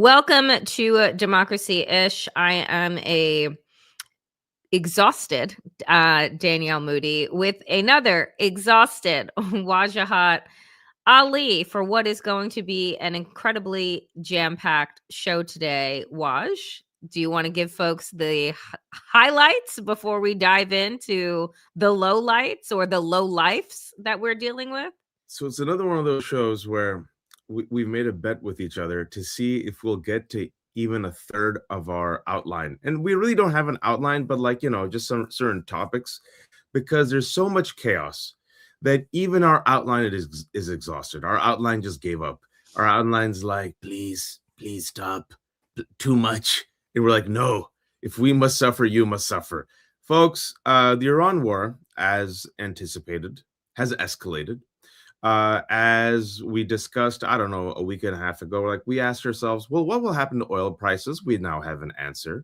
Welcome to Democracy Ish. I am a exhausted Danielle Moody with another exhausted Wajahat Ali for what is going to be an incredibly jam-packed show today. Waj, do you want to give folks the highlights before we dive into the lowlights or the low lives that we're dealing with? So it's another one of those shows where we've made a bet with each other to see if we'll get to even a third of our outline. And we really don't have an outline, but just some certain topics, because there's so much chaos that even our outline is exhausted. Our outline just gave up. Our outline's like, please stop. Too much. And we're like, no, if we must suffer, you must suffer. Folks, the Iran war, as anticipated, has escalated. As we discussed, I don't know, a week and a half ago, we asked ourselves, well, what will happen to oil prices? We now have an answer.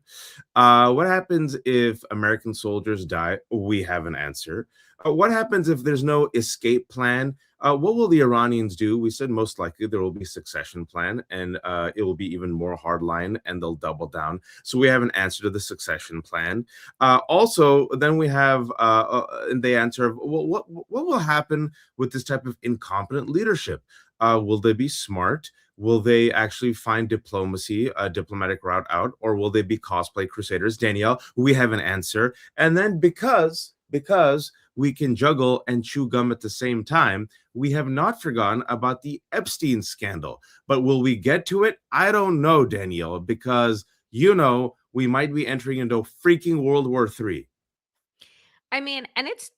What happens if American soldiers die? We have an answer. What happens if there's no escape plan? What will the Iranians do? We said most likely there will be a succession plan, and it will be even more hardline, and they'll double down. So we have an answer to the succession plan. Also, then we have the answer of, well, what will happen with this type of incompetent leadership? Will they be smart? Will they actually find diplomacy, a diplomatic route out, or will they be cosplay crusaders? Danielle, we have an answer. And then because we can juggle and chew gum at the same time, we have not forgotten about the Epstein scandal. But will we get to it? I don't know, Danielle, because we might be entering into freaking World War III. I mean, and it's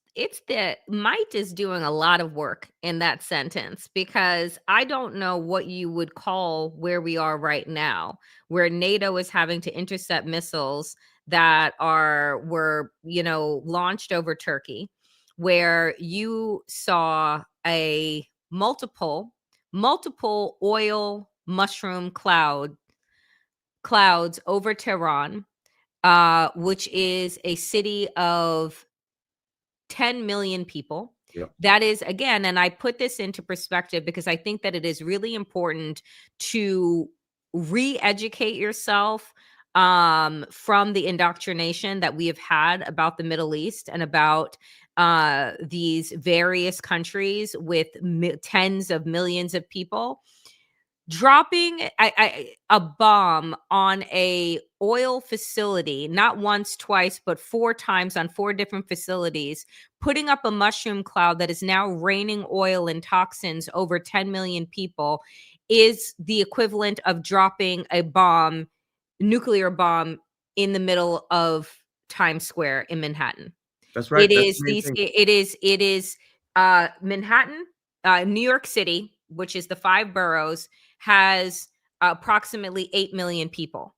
the might is doing a lot of work in that sentence, because I don't know what you would call where we are right now, where NATO is having to intercept missiles that were launched over Turkey, where you saw a multiple oil mushroom clouds over Tehran, which is a city of 10 million people. Yep. That is, again, and I put this into perspective because I think that it is really important to re-educate yourself from the indoctrination that we have had about the Middle East and about these various countries with tens of millions of people. Dropping a bomb on a oil facility, not once, twice, but 4 times on 4 different facilities, putting up a mushroom cloud that is now raining oil and toxins over 10 million people, is the equivalent of dropping a nuclear bomb in the middle of Times Square in Manhattan. That's right. It is Manhattan, New York City, which is the 5 boroughs, has approximately 8 million people.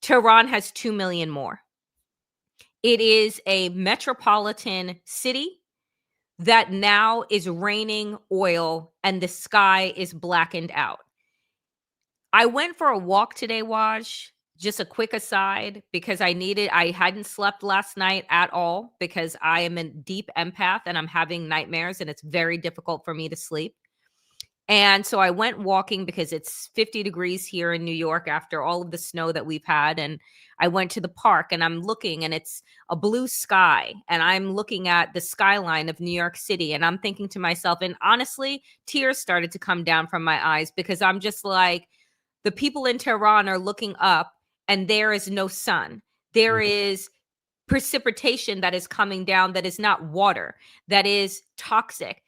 Tehran has 2 million more. It is a metropolitan city that now is raining oil and the sky is blackened out. I went for a walk today, Waj. Just a quick aside, because I hadn't slept last night at all because I am a deep empath and I'm having nightmares and it's very difficult for me to sleep. And so I went walking because it's 50 degrees here in New York after all of the snow that we've had. And I went to the park and I'm looking and it's a blue sky. And I'm looking at the skyline of New York City. And I'm thinking to myself, and honestly, tears started to come down from my eyes because I'm just like, the people in Tehran are looking up and there is no sun. There is precipitation that is coming down that is not water, that is toxic.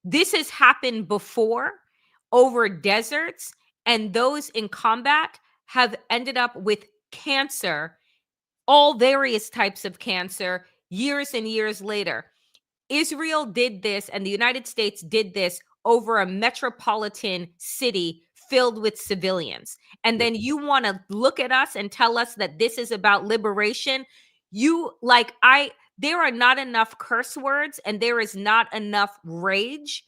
This has happened before over deserts, and those in combat have ended up with cancer, all various types of cancer, years and years later. Israel did this, and the United States did this over a metropolitan city filled with civilians. And then you want to look at us and tell us that this is about liberation? There are not enough curse words and there is not enough rage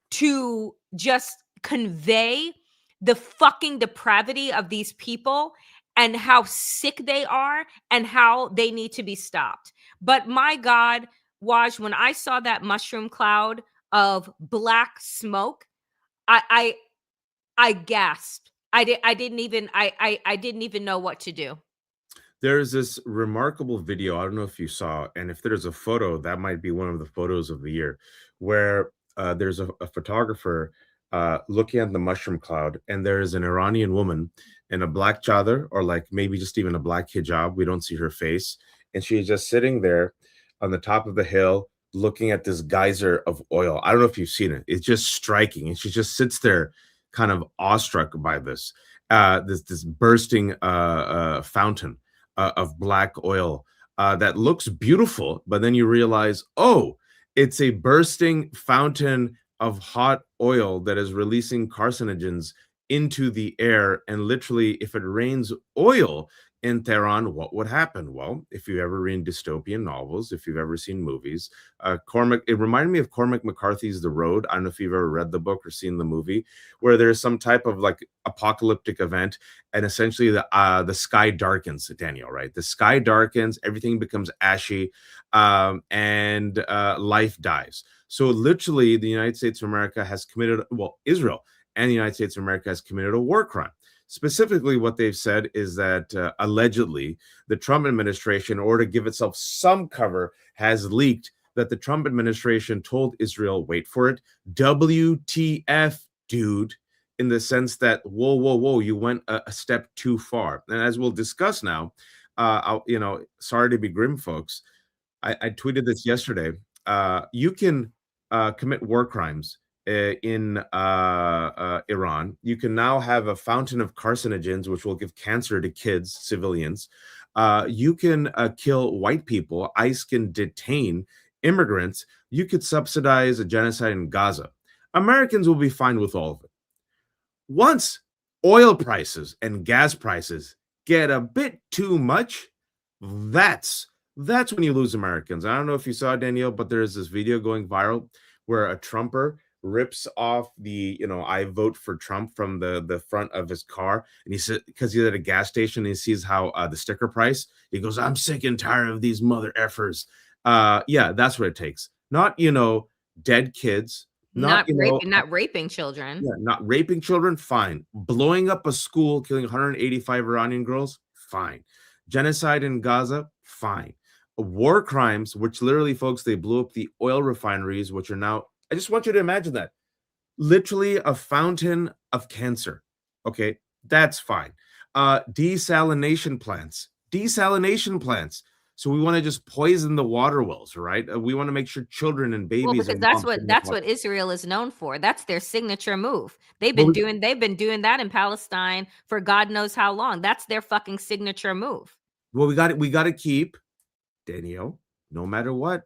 to just convey the fucking depravity of these people and how sick they are and how they need to be stopped. But my God, Waj, when I saw that mushroom cloud of black smoke, I gasped. I didn't even I didn't even know what to do. There's this remarkable video, I don't know if you saw, and if there's a photo, that might be one of the photos of the year, where there's a photographer looking at the mushroom cloud, and there's an Iranian woman in a black chadar, or like maybe just even a black hijab. We don't see her face, and she's just sitting there on the top of the hill, looking at this geyser of oil. I don't know if you've seen it. It's just striking, and she just sits there, kind of awestruck by this bursting fountain of black oil that looks beautiful, but then you realize, oh, it's a bursting fountain of hot oil that is releasing carcinogens into the air. And literally, if it rains oil in Tehran, what would happen? Well, if you've ever read dystopian novels, if you've ever seen movies, it reminded me of Cormac McCarthy's The Road. I don't know if you've ever read the book or seen the movie, where there's some type of like apocalyptic event, and essentially the sky darkens, Daniel, right? The sky darkens, everything becomes ashy, and life dies. So literally, the United States of America has committed, well, Israel and the United States of America has committed a war crime. Specifically, what they've said is that allegedly the Trump administration, in order to give itself some cover, has leaked that the Trump administration told Israel, wait for it, WTF, dude, in the sense that, whoa, whoa, whoa, you went a step too far. And as we'll discuss now, sorry to be grim, folks. I tweeted this yesterday. You can commit war crimes in Iran. You can now have a fountain of carcinogens, which will give cancer to kids, civilians. You can kill white people. ICE can detain immigrants. You could subsidize a genocide in Gaza. Americans will be fine with all of it. Once oil prices and gas prices get a bit too much, that's when you lose Americans. I don't know if you saw it, Danielle, but there's this video going viral where a Trumper rips off the, I vote for Trump from the front of his car. And he said, because he's at a gas station and he sees how the sticker price, he goes, I'm sick and tired of these mother effers. Yeah, that's what it takes. Not, dead kids, not, Not raping children. yeah, not raping children, fine. Blowing up a school, killing 185 Iranian girls, fine. Genocide in Gaza, fine. War crimes, which literally, folks, they blew up the oil refineries, which are now, I just want you to imagine that. Literally a fountain of cancer. Okay, that's fine. Desalination plants. Desalination plants. So we want to just poison the water wells, right? We want to make sure children and Well, babies because and moms can that's what Israel is known for. That's their signature move. well, They've been doing that in Palestine for God knows how long. That's their fucking signature move. we got to keep, Danielle, no matter what.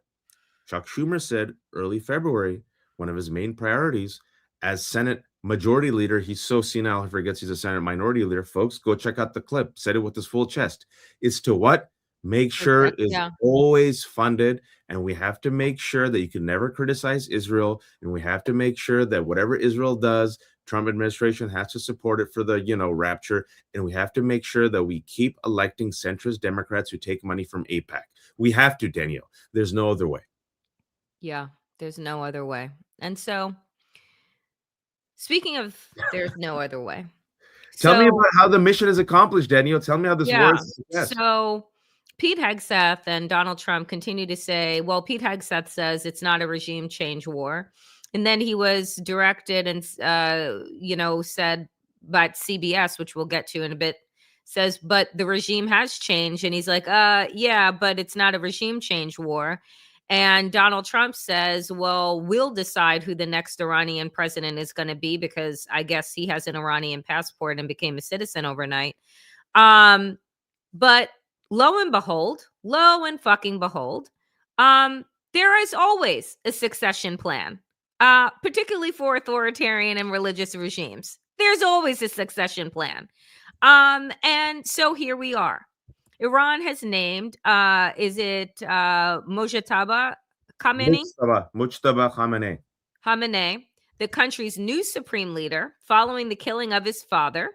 Chuck Schumer said early February, one of his main priorities as Senate Majority Leader, he's so senile, he forgets he's a Senate Minority Leader. Folks, go check out the clip. Said it with his full chest. Is to what? Make sure it is always funded. And we have to make sure that you can never criticize Israel. And we have to make sure that whatever Israel does, Trump administration has to support it for the, rapture. And we have to make sure that we keep electing centrist Democrats who take money from AIPAC. We have to, Danielle. There's no other way. Yeah, there's no other way. And so, speaking of there's no other way. Tell me about how the mission is accomplished, Daniel. Tell me how this works. Yes. So Pete Hegseth and Donald Trump continue to say, well, Pete Hegseth says it's not a regime change war. And then he was directed and, said by CBS, which we'll get to in a bit, says, but the regime has changed. And he's like, yeah, but it's not a regime change war. And Donald Trump says, well, we'll decide who the next Iranian president is going to be because I guess he has an Iranian passport and became a citizen overnight. But lo and fucking behold, there is always a succession plan, particularly for authoritarian and religious regimes. There's always a succession plan. And so here we are. Iran has named, is it Mojtaba Khamenei? Mujtaba Khamenei. Khamenei, the country's new supreme leader, following the killing of his father.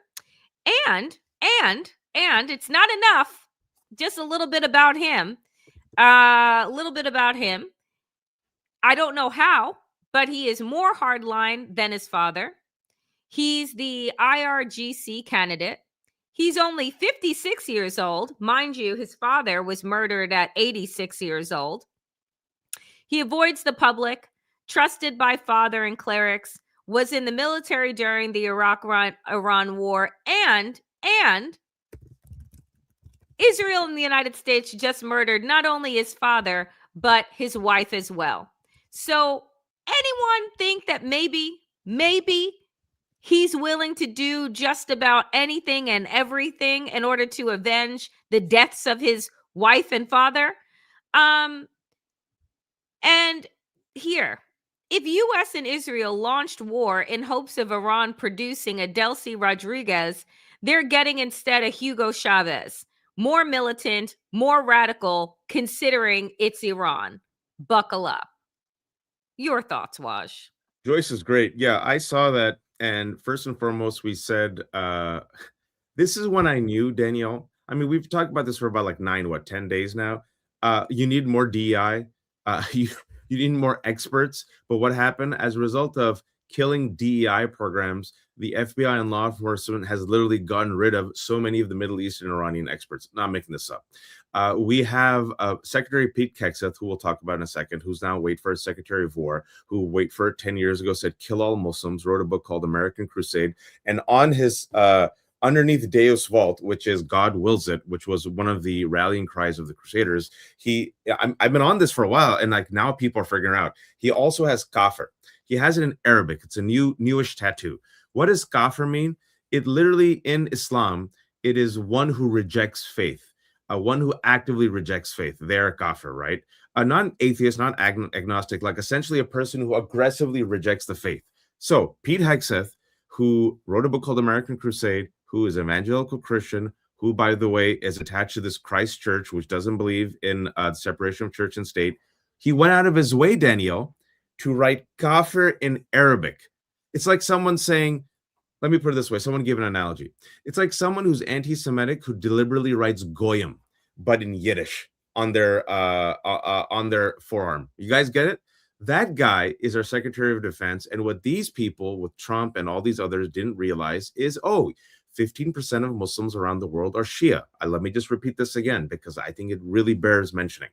And it's not enough. Just a little bit about him. I don't know how, but he is more hardline than his father. He's the IRGC candidate. He's only 56 years old. Mind you, his father was murdered at 86 years old. He avoids the public, trusted by father and clerics, was in the military during the Iran war, and Israel and the United States just murdered not only his father, but his wife as well. So, anyone think that maybe he's willing to do just about anything and everything in order to avenge the deaths of his wife and father? Um, and here, if US and Israel launched war in hopes of Iran producing a Delcy Rodriguez, they're getting instead a Hugo Chavez, more militant, more radical, considering it's Iran. Buckle up. Your thoughts, Waj? Joyce is great. Yeah, I saw that. And first and foremost, we said, this is when I knew, Danielle. I mean, we've talked about this for about like 10 days now. You need more DEI. You need more experts. But what happened as a result of killing DEI programs, the FBI and law enforcement has literally gotten rid of so many of the Middle Eastern Iranian experts. Not making this up. We have Secretary Pete Hegseth, who we'll talk about in a second, who's now wait for Secretary of War, who wait for 10 years ago said kill all Muslims, wrote a book called American Crusade, and on his underneath Deus Vult, which is God wills it, which was one of the rallying cries of the Crusaders. I've been on this for a while, and like now people are figuring out. He also has kafir. He has it in Arabic. It's a newish tattoo. What does kafir mean? It literally in Islam, it is one who rejects faith. One who actively rejects faith. They're a kafir, right? Not an atheist, not agnostic, like essentially a person who aggressively rejects the faith. So Pete Hegseth, who wrote a book called American Crusade, who is evangelical Christian, who, by the way, is attached to this Christ Church, which doesn't believe in the separation of church and state. He went out of his way, Danielle, to write kafir in Arabic. It's like someone saying, let me put it this way. Someone give an analogy. It's like someone who's anti-Semitic who deliberately writes goyim, but in Yiddish on their forearm. You guys get it? That guy is our Secretary of Defense. And what these people with Trump and all these others didn't realize is, 15% of Muslims around the world are Shia. Let me just repeat this again, because I think it really bears mentioning.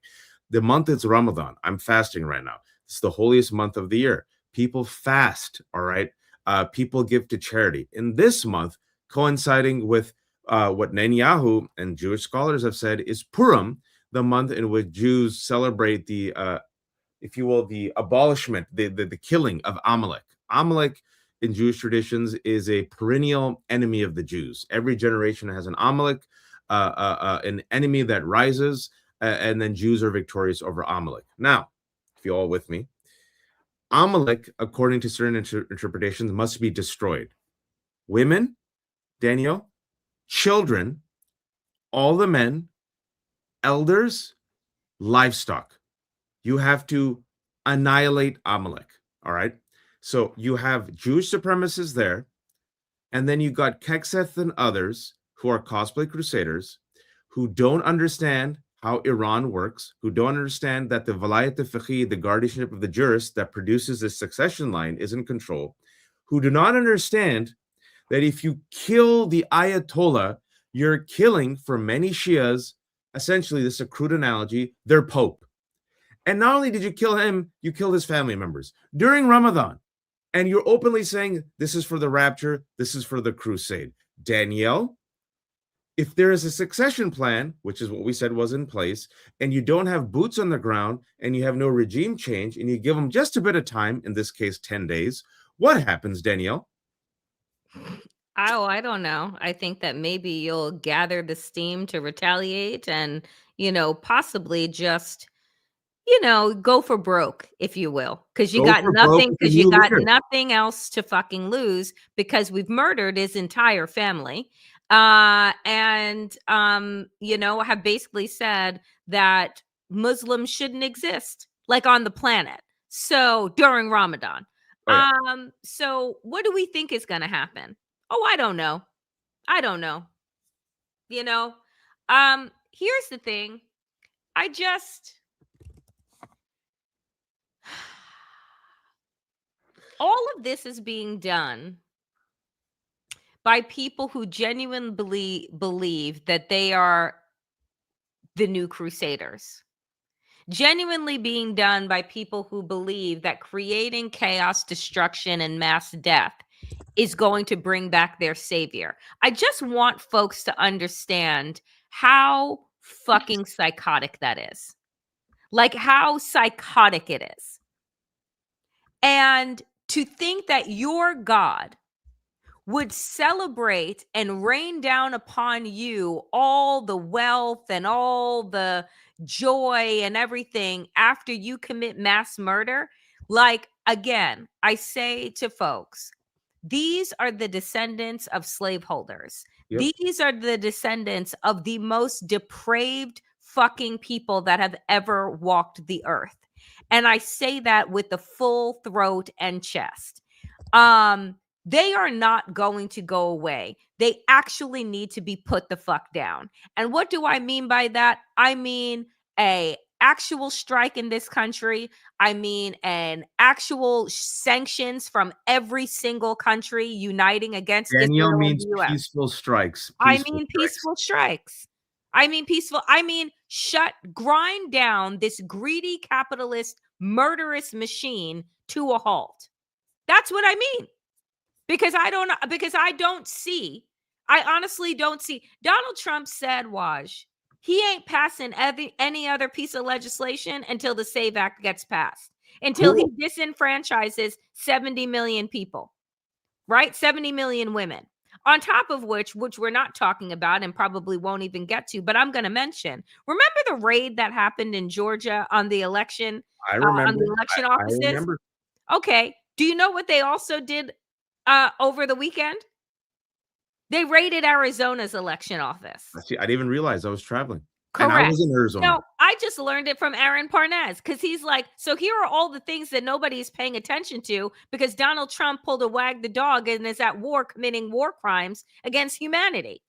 The month is Ramadan. I'm fasting right now. It's the holiest month of the year. People fast, all right? People give to charity. In this month, coinciding with what Netanyahu and Jewish scholars have said is Purim, the month in which Jews celebrate the, if you will, the abolishment, the killing of Amalek. Amalek in Jewish traditions is a perennial enemy of the Jews. Every generation has an Amalek, an enemy that rises, and then Jews are victorious over Amalek. Now, if you're all with me, Amalek, according to certain interpretations, must be destroyed. Women, Daniel, children, all the men, elders, livestock. You have to annihilate Amalek, all right? So you have Jewish supremacists there, and then you got Hegseth and others who are cosplay crusaders who don't understand how Iran works, who don't understand that the Vilayat al-Fiqh, the guardianship of the jurist that produces this succession line, is in control, who do not understand that if you kill the Ayatollah, you're killing, for many Shias, essentially, this is a crude analogy, their Pope. And not only did you kill him, you killed his family members during Ramadan. And you're openly saying, this is for the rapture, this is for the crusade. Danielle, if there is a succession plan, which is what we said was in place, and you don't have boots on the ground and you have no regime change and you give them just a bit of time, in this case, 10 days, what happens, Danielle? Oh, I don't know. I think that maybe you'll gather the steam to retaliate and, possibly just, go for broke, if you will, because you Go got for broke nothing, with the because you new got leader. nothing else to fucking lose because we've murdered his entire family. And have basically said that Muslims shouldn't exist like on the planet. So during Ramadan. Oh, yeah. So what do we think is gonna happen? Oh, I don't know. I don't know. You know? Here's the thing. I just all of this is being done by people who genuinely believe that they are the new crusaders. Genuinely being done by people who believe that creating chaos, destruction, and mass death is going to bring back their savior. I just want folks to understand how fucking psychotic that is. Like how psychotic it is. And to think that your God would celebrate and rain down upon you all the wealth and all the joy and everything after you commit mass murder. Like, again, I say to folks, these are the descendants of slaveholders. Yep. These are the descendants of the most depraved fucking people that have ever walked the earth. And I say that with the full throat and chest. They are not going to go away. They actually need to be put the fuck down. And what do I mean by that? I mean a actual strike in this country. I mean an actual sanctions from every single country uniting against Danielle Israel and means the US. peaceful strikes. I Peaceful mean strikes. peaceful strikes. I mean peaceful. I mean grind down this greedy capitalist murderous machine to a halt. That's what I mean. Because I don't see, I honestly don't see. Donald Trump said, Waj, he ain't passing any other piece of legislation until the SAVE Act gets passed, until Cool. he disenfranchises 70 million people, right? 70 million women. On top of which we're not talking about and probably won't even get to, but I'm going to mention. Remember the raid that happened in Georgia on the election, I on remember. the election I offices? remember. Okay. Do you know what they also did over the weekend? They raided Arizona's election office. See, I didn't even realize I was traveling. And I Correct. was in Arizona. No, I just learned it from Aaron Parnes because he's like, so here are all the things that nobody's paying attention to because Donald Trump pulled a wag the dog and is at war committing war crimes against humanity.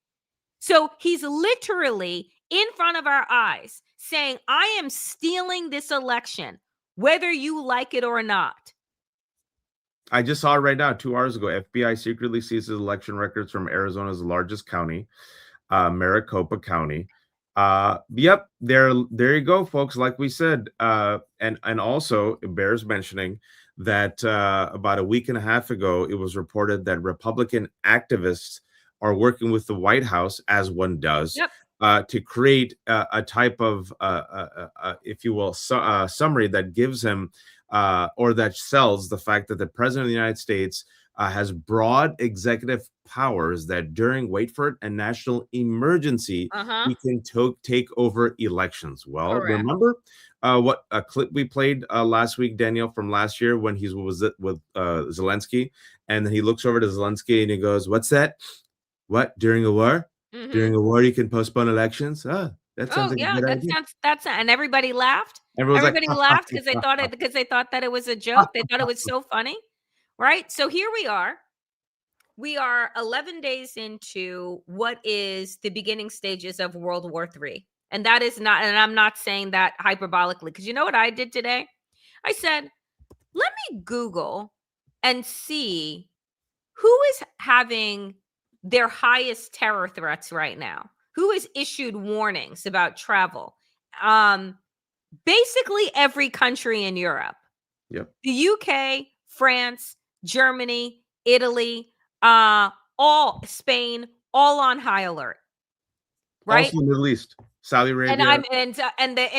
So he's literally in front of our eyes saying, I am stealing this election, whether you like it or not. I just saw it right now, 2 hours ago. FBI secretly seizes election records from Arizona's largest county, Maricopa County. Yep, there you go, folks. Like we said, and also it bears mentioning that about a week and a half ago, it was reported that Republican activists are working with the White House, as one does, Yep. to create a type of, if you will, summary that gives him or that sells the fact that the president of the United States has broad executive powers that during, wait for it, a national emergency, he can take over elections. Well, Correct. remember what a clip we played last week, Danielle, from last year when he was with Zelensky, and then he looks over to Zelensky and he goes, "What's that? What, during a war? Mm-hmm. During a war, you can postpone elections? Ah, that sounds like a good idea." And everybody laughed. Everybody laughed because they thought that it was a joke. They thought it was so funny, right? So here we are. We are 11 days into what is the beginning stages of World War III. And that is not, and I'm not saying that hyperbolically, because you know what I did today? I said, let me Google and see who is having their highest terror threats right now. Who has issued warnings about travel? Basically every country in Europe. Yep. The UK, France, Germany, Italy, all Spain, all on high alert. Right? Also Middle East, Saudi Arabia. And the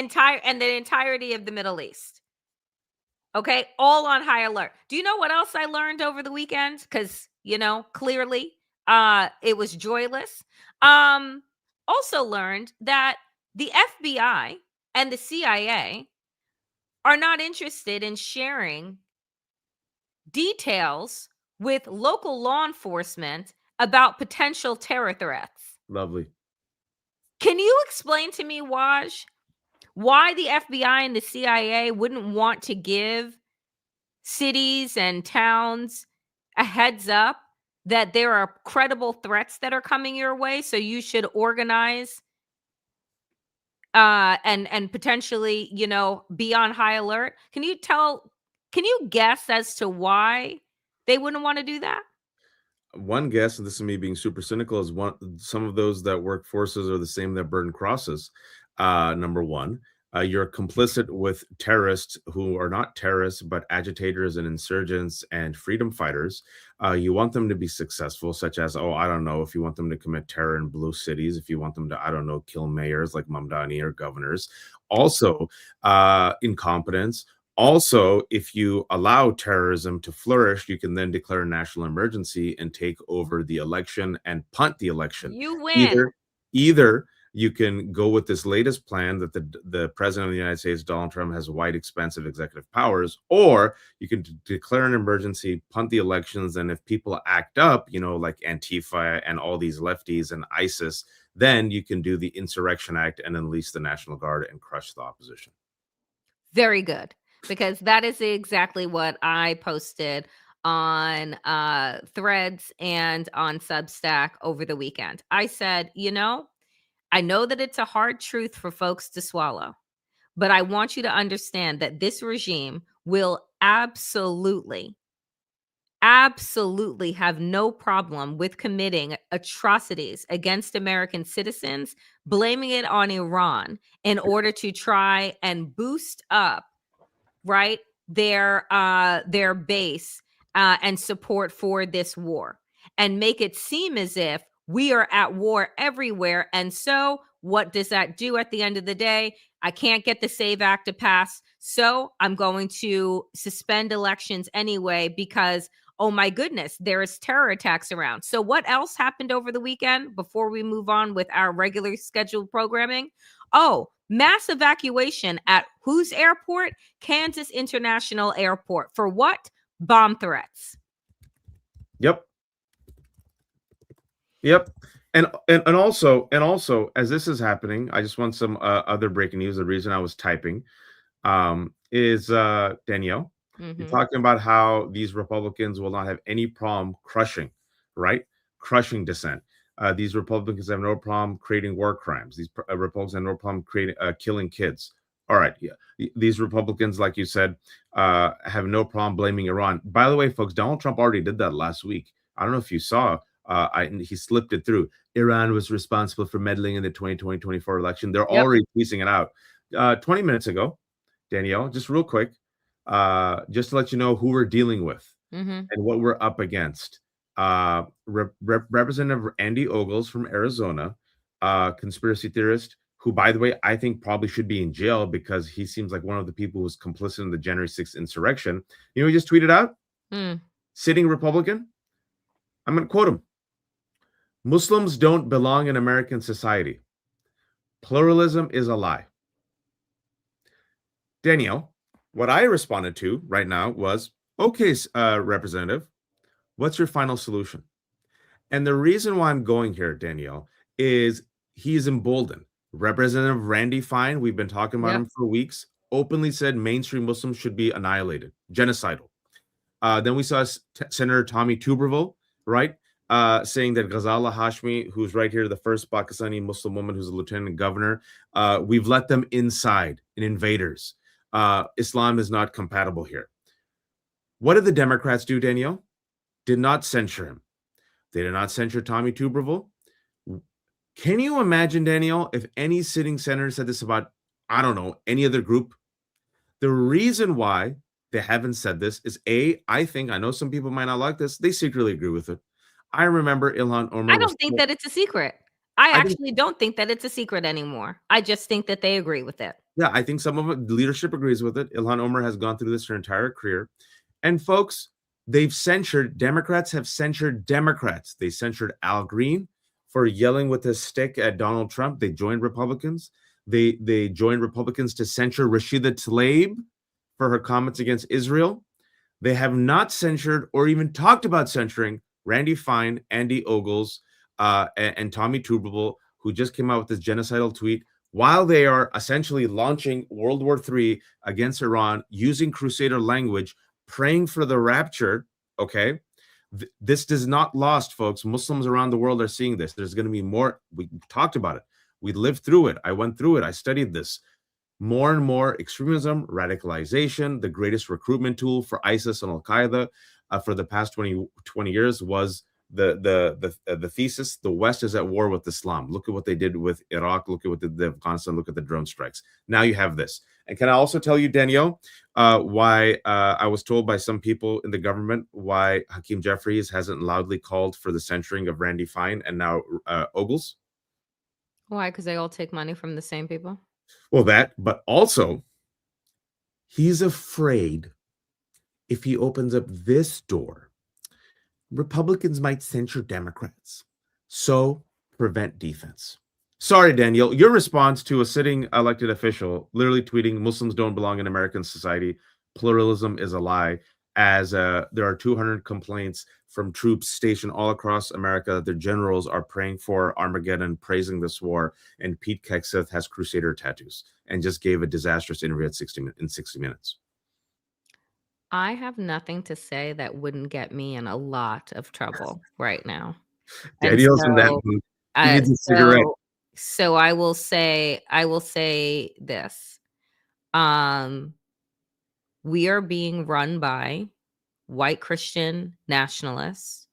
entirety of the Middle East. Okay, all on high alert. Do you know what else I learned over the weekend? Because, clearly it was joyless. Also learned that the FBI and the CIA are not interested in sharing details with local law enforcement about potential terror threats. Lovely. Can you explain to me, Waj, why the FBI and the CIA wouldn't want to give cities and towns a heads up that there are credible threats that are coming your way, so you should organize and potentially, be on high alert? Can you guess as to why they wouldn't want to do that? one guess, and this is me being super cynical, is some of those that work forces are the same that burn crosses. Number one, you're complicit with terrorists who are not terrorists but agitators and insurgents and freedom fighters. You want them to be successful, such as, oh, I don't know, if you want them to commit terror in blue cities, if you want them to, I don't know, kill mayors like Mamdani or governors. Also, incompetence. Also, if you allow terrorism to flourish, you can then declare a national emergency and take over the election and punt the election. You win. Either you can go with this latest plan that the president of the United States, Donald Trump, has wide, expansive executive powers, or you can declare an emergency, punt the elections, and if people act up, like Antifa and all these lefties and ISIS, then you can do the Insurrection Act and unleash the National Guard and crush the opposition. Very good, because that is exactly what I posted on Threads and on Substack over the weekend. I said, I know that it's a hard truth for folks to swallow, but I want you to understand that this regime will absolutely have no problem with committing atrocities against American citizens, blaming it on Iran in order to try and boost up, right, their base and support for this war, and make it seem as if we are at war everywhere. And so what does that do at the end of the day? I can't get the SAVE Act to pass, so I'm going to suspend elections anyway because, oh my goodness, there is terror attacks around. So what else happened over the weekend before we move on with our regular scheduled programming? Oh, mass evacuation at whose airport? Kansas International Airport. For what? Bomb threats. Yep. And also, as this is happening, I just want some other breaking news. The reason I was typing is Danielle, you're talking about how these Republicans will not have any problem crushing dissent. These Republicans have no problem creating war crimes. These Republicans have no problem creating killing kids. All right, yeah. These Republicans, like you said, have no problem blaming Iran. By the way, folks, Donald Trump already did that last week. I don't know if you saw. He slipped it through. Iran was responsible for meddling in the 2024 election. They're already piecing it out. 20 minutes ago, Danielle, just real quick, just to let you know who we're dealing with and what we're up against. Representative Andy Ogles from Arizona, conspiracy theorist, who, by the way, I think probably should be in jail because he seems like one of the people who was complicit in the January 6th insurrection. He just tweeted out, sitting Republican, I'm going to quote him. Muslims don't belong in American society. Pluralism is a lie. Danielle, what I responded to right now was, okay, Representative, what's your final solution? And the reason why I'm going here, Danielle, is he's emboldened. Representative Randy Fine, we've been talking about him for weeks, openly said mainstream Muslims should be annihilated, genocidal. Then we saw Senator Tommy Tuberville, right, saying that Ghazala Hashmi, who's right here, the first Pakistani Muslim woman who's a lieutenant governor, we've let them inside, and invaders. Islam is not compatible here. What did the Democrats do, Danielle? Did not censure him. They did not censure Tommy Tuberville. Can you imagine, Danielle, if any sitting senator said this about, I don't know, any other group? The reason why they haven't said this is, I know some people might not like this. They secretly agree with it. I remember Ilhan Omar. I don't think that it's a secret. I actually don't think that it's a secret anymore. I just think that they agree with it. Yeah, I think some of the leadership agrees with it. Ilhan Omar has gone through this her entire career. And folks, Democrats have censured Democrats. They censured Al Green for yelling with his stick at Donald Trump. They joined Republicans. They joined Republicans to censure Rashida Tlaib for her comments against Israel. They have not censured or even talked about censuring Randy Fine, Andy Ogles, and Tommy Tuberville, who just came out with this genocidal tweet while they are essentially launching World War III against Iran, using Crusader language, praying for the rapture. Okay, this does not lost, folks. Muslims around the world are seeing this. There's going to be more. We talked about it. We lived through it. I went through it. I studied this. More and more extremism, radicalization. The greatest recruitment tool for ISIS and Al-Qaeda for the past 20 years was the thesis: the West is at war with Islam. Look at what they did with Iraq. Look at what they did with Afghanistan. Look at the drone strikes. Now you have this. And can I also tell you, Danielle, why I was told by some people in the government why Hakeem Jeffries hasn't loudly called for the censuring of Randy Fine and now Ogles? Why? Because they all take money from the same people? Well, that, but also he's afraid if he opens up this door, Republicans might censure Democrats. So prevent defense. Sorry, Daniel, your response to a sitting elected official literally tweeting Muslims don't belong in American society, pluralism is a lie, as there are 200 complaints from troops stationed all across America that their generals are praying for Armageddon, praising this war, and Pete Hegseth has Crusader tattoos and just gave a disastrous interview at 60 Minutes. I have nothing to say that wouldn't get me in a lot of trouble right now. And Daniel's in that so, mood. He needs a cigarette. so I will say this. We are being run by white Christian nationalists.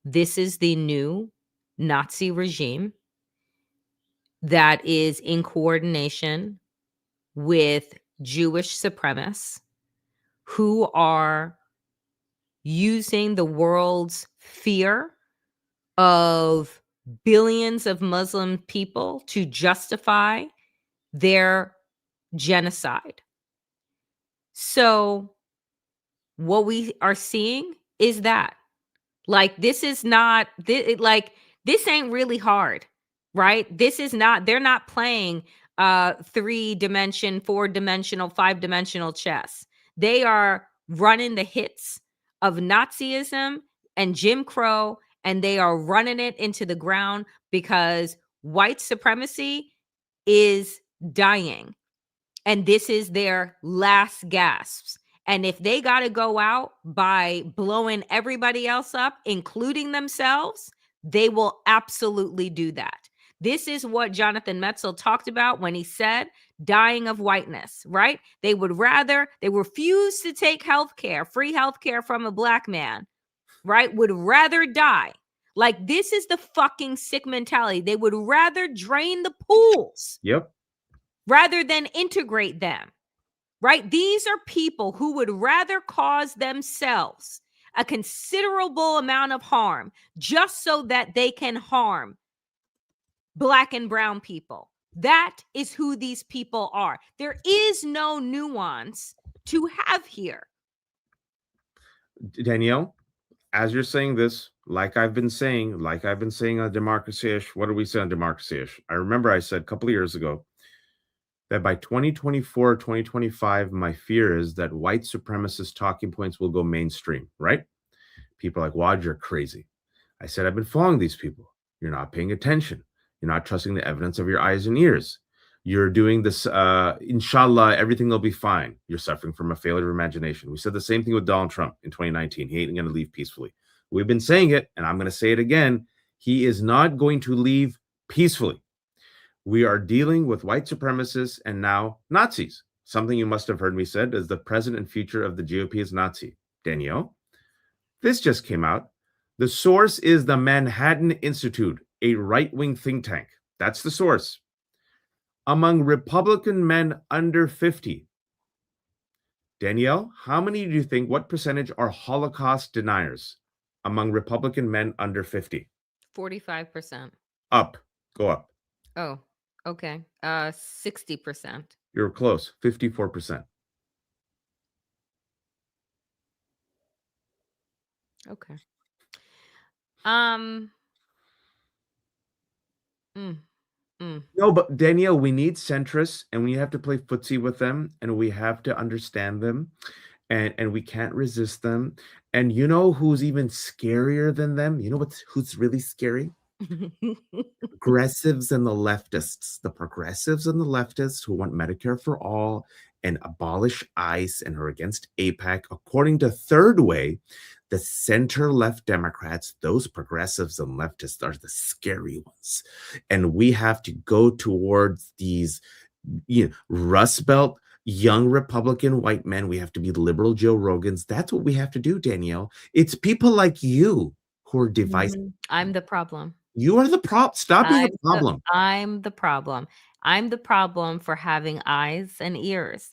This is the new Nazi regime that is in coordination with Jewish supremacists who are using the world's fear of billions of Muslim people to justify their genocide. So what we are seeing is that, like, this is not this ain't really hard, right? This is not, they're not playing 3-dimension, 4-dimensional, 5-dimensional chess. They are running the hits of Nazism and Jim Crow, and they are running it into the ground because white supremacy is dying. And this is their last gasps. And if they got to go out by blowing everybody else up, including themselves, they will absolutely do that. This is what Jonathan Metzl talked about when he said dying of whiteness, right? They refuse to take healthcare, free healthcare from a black man, right? Would rather die. Like, this is the fucking sick mentality. They would rather drain the pools. Yep. Rather than integrate them, right? These are people who would rather cause themselves a considerable amount of harm just so that they can harm Black and brown people. That is who these people are. There is no nuance to have here. Danielle, as you're saying this, like I've been saying on Democracy-ish, what do we say on Democracy-ish? I remember I said a couple of years ago that by 2024, 2025, my fear is that white supremacist talking points will go mainstream, right? People are like, Wad, you're crazy. I said, I've been following these people. You're not paying attention. You're not trusting the evidence of your eyes and ears. You're doing this, inshallah, everything will be fine. You're suffering from a failure of imagination. We said the same thing with Donald Trump in 2019. He ain't going to leave peacefully. We've been saying it, and I'm going to say it again. He is not going to leave peacefully. We are dealing with white supremacists and now Nazis. Something you must have heard me said is the present and future of the GOP is Nazi. Danielle, this just came out. The source is the Manhattan Institute, a right-wing think tank. That's the source. Among Republican men under 50, Danielle, how many do you think, what percentage are Holocaust deniers among Republican men under 50? 45%. Up. Go up. Oh, okay. 60%. You're close. 54%. Okay. No, but Danielle, we need centrists, and we have to play footsie with them, and we have to understand them, and we can't resist them. And you know who's even scarier than them? You know who's really scary? Progressives and the leftists. The progressives and the leftists who want Medicare for all and abolish ICE and are against APAC. According to Third Way, the center-left Democrats, those progressives and leftists are the scary ones. And we have to go towards these, Rust Belt, young Republican white men. We have to be liberal Joe Rogans. That's what we have to do, Danielle. It's people like you who are divisive. I'm the problem. You are the problem. Stop being a problem. I'm the problem. I'm the problem for having eyes and ears.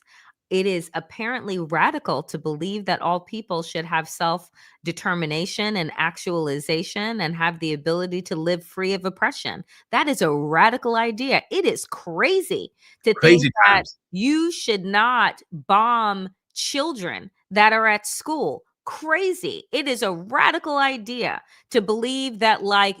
It is apparently radical to believe that all people should have self determination and actualization and have the ability to live free of oppression. That is a radical idea. It is crazy to think Crazy that times. you should not bomb children that are at school. Crazy. It is a radical idea to believe that, like,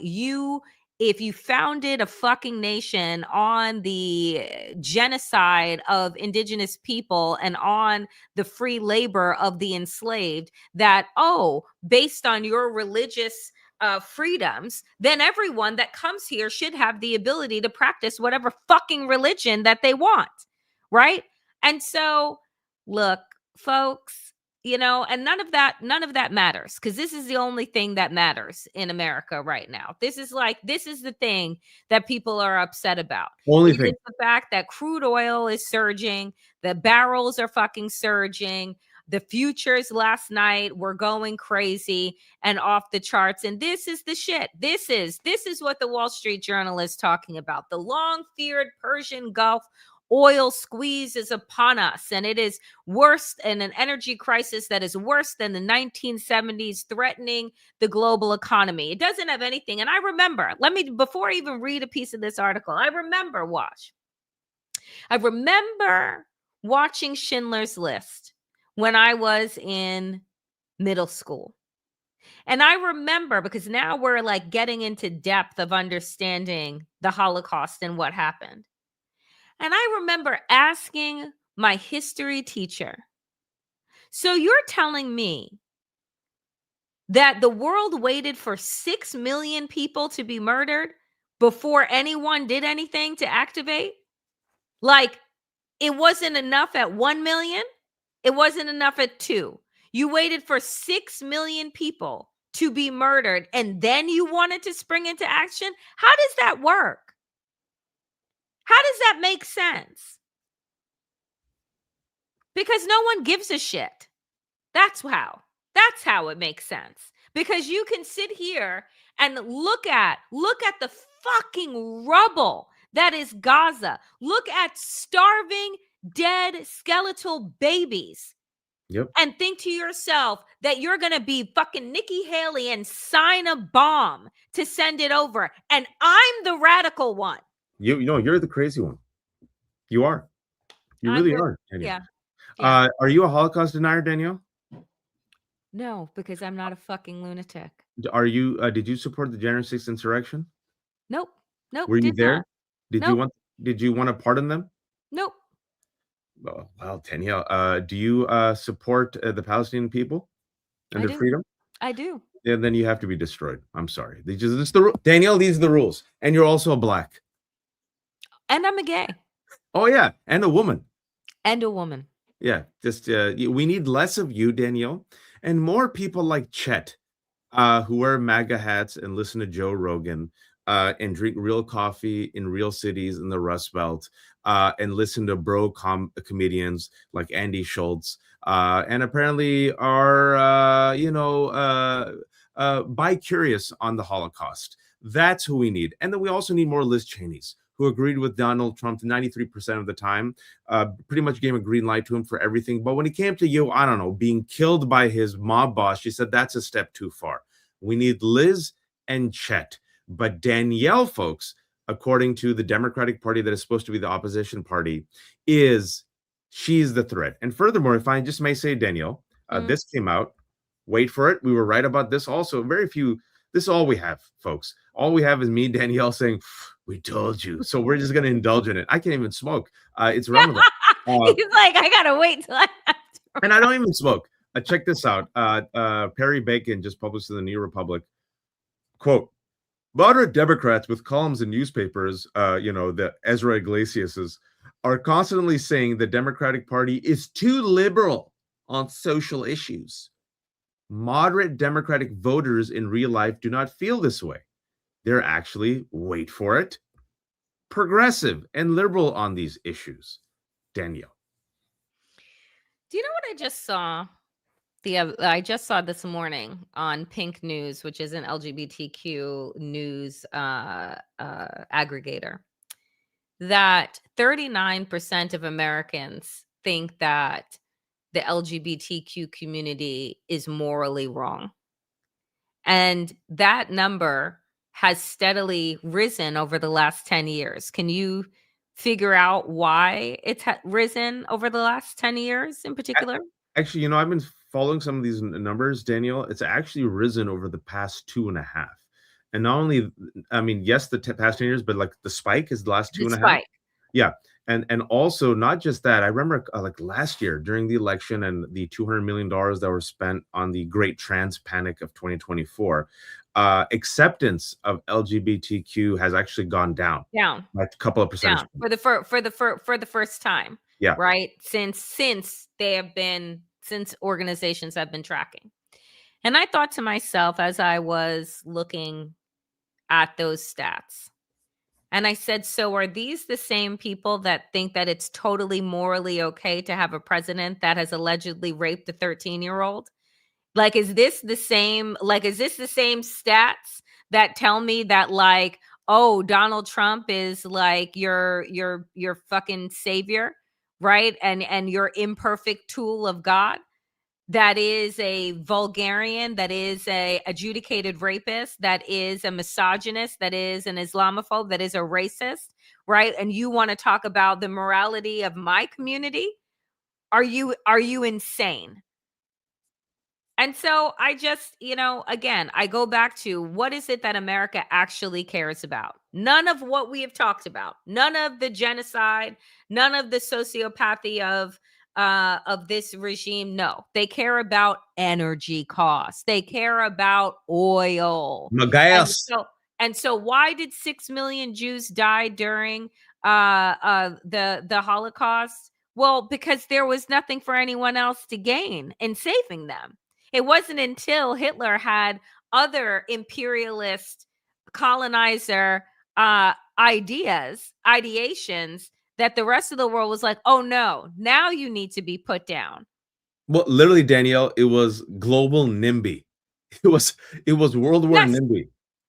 if you founded a fucking nation on the genocide of indigenous people and on the free labor of the enslaved, that, oh, based on your religious freedoms, then everyone that comes here should have the ability to practice whatever fucking religion that they want. Right. And so, look, folks, and none of that matters, because this is the only thing that matters in America right now. This is the thing that people are upset about. Only It thing. is the fact that crude oil is surging, the barrels are fucking surging, the futures last night were going crazy and off the charts, and this is the shit. This is what the Wall Street Journal is talking about. The long feared Persian Gulf oil squeeze is upon us, and it is worse, and an energy crisis that is worse than the 1970s, threatening the global economy. It doesn't have anything. And I remember, before I even read a piece of this article, I remember watching Schindler's List when I was in middle school. And I remember, because now we're like getting into depth of understanding the Holocaust and what happened. And I remember asking my history teacher, so you're telling me that the world waited for 6 million people to be murdered before anyone did anything to activate? Like, it wasn't enough at 1 million? It wasn't enough at 2. You waited for 6 million people to be murdered, and then you wanted to spring into action? How does that work? How does that make sense? Because no one gives a shit. That's how it makes sense. Because you can sit here and look at the fucking rubble that is Gaza. Look at starving, dead, skeletal babies. Yep. And think to yourself that you're going to be fucking Nikki Haley and sign a bomb to send it over. And I'm the radical one. You're the crazy one. You are. You really are, Danielle. Yeah. Are you a Holocaust denier, Danielle? No, because I'm not a fucking lunatic. Are you? Did you support the January 6th insurrection? Nope. Were you there? Not. Did you want to pardon them? Nope. Well, Danielle, do you support the Palestinian people and their freedom? I do. Yeah, then you have to be destroyed. I'm sorry. Danielle, these are the rules. And you're also a black. And I'm a gay. Oh, yeah. And a woman. Yeah. Just we need less of you, Danielle, and more people like Chet, who wear MAGA hats and listen to Joe Rogan, and drink real coffee in real cities in the Rust Belt, and listen to comedians like Andy Schultz, and apparently are bi-curious on the Holocaust. That's who we need. And then we also need more Liz Cheneys, who agreed with Donald Trump 93% of the time, pretty much gave a green light to him for everything. But when it came to I don't know, being killed by his mob boss, she said that's a step too far. We need Liz and Chet. But Danielle, folks, according to the Democratic Party that is supposed to be the opposition party, she's the threat. And furthermore, if I just may say, Danielle, this came out. Wait for it. We were right about this also. This is all we have, folks. All we have is me, Danielle, saying, we told you. So we're just going to indulge in it. I can't even smoke. It's Ramadan. He's like, I got to wait till I have to. And I don't even smoke. Check this out. Perry Bacon just published in the New Republic. Quote, moderate Democrats with columns in newspapers, the Ezra Iglesias's, are constantly saying the Democratic Party is too liberal on social issues. Moderate Democratic voters in real life do not feel this way. They're actually, wait for it, progressive and liberal on these issues. Danielle. Do you know what I just saw? I just saw this morning on Pink News, which is an LGBTQ news aggregator, that 39% of Americans think that the LGBTQ community is morally wrong. And that number has steadily risen over the last 10 years. Can you figure out why it's risen over the last 10 years in particular? Actually, I've been following some of these numbers, Daniel. It's actually risen over the past 2.5. And not only, I mean, yes, the past 10 years, but like the spike is the last two The and a half. spike. Yeah. And also not just that. I remember like last year during the election and the $200 million that were spent on the great trans panic of 2024, acceptance of LGBTQ has actually gone down Down. by a couple of percentage Down points. for the first time, Yeah. right? Since organizations have been tracking. And I thought to myself as I was looking at those stats, and I said, so are these the same people that think that it's totally morally okay to have a president that has allegedly raped a 13-year-old? Like, is this the same stats that tell me that, like, oh, Donald Trump is like your fucking savior, right? And your imperfect tool of God, that is a vulgarian, that is a adjudicated rapist, that is a misogynist, that is an Islamophobe, that is a racist, right? And you want to talk about the morality of my community? Are you insane? And so I just, again, I go back to, what is it that America actually cares about? None of what we have talked about, none of the genocide, none of the sociopathy of this regime. No, they care about energy costs. They care about oil. And Magas. so why did 6 million Jews die during the Holocaust? Well, because there was nothing for anyone else to gain in saving them. It wasn't until Hitler had other imperialist colonizer ideations, that the rest of the world was like, oh no, now you need to be put down. Well, literally, Danielle, it was global NIMBY. It was World War Yes. NIMBY.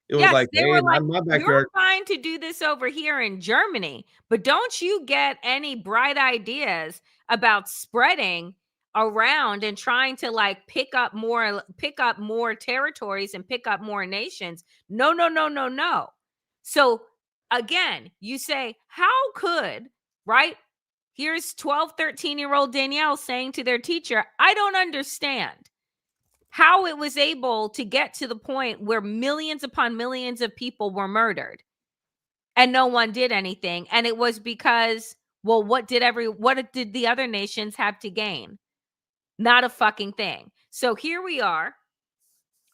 It was Yes, like, they hey, were not like, in my "You're backyard. fine to do this over here in Germany, but don't you get any bright ideas about spreading around and trying to, like, pick up more territories and pick up more nations? No, no, no, no, no." So, again, you say, "How could," right? Here's 12, 13-year-old Danielle saying to their teacher, "I don't understand how it was able to get to the point where millions upon millions of people were murdered and no one did anything." And it was because, well, what did the other nations have to gain? Not a fucking thing. So here we are.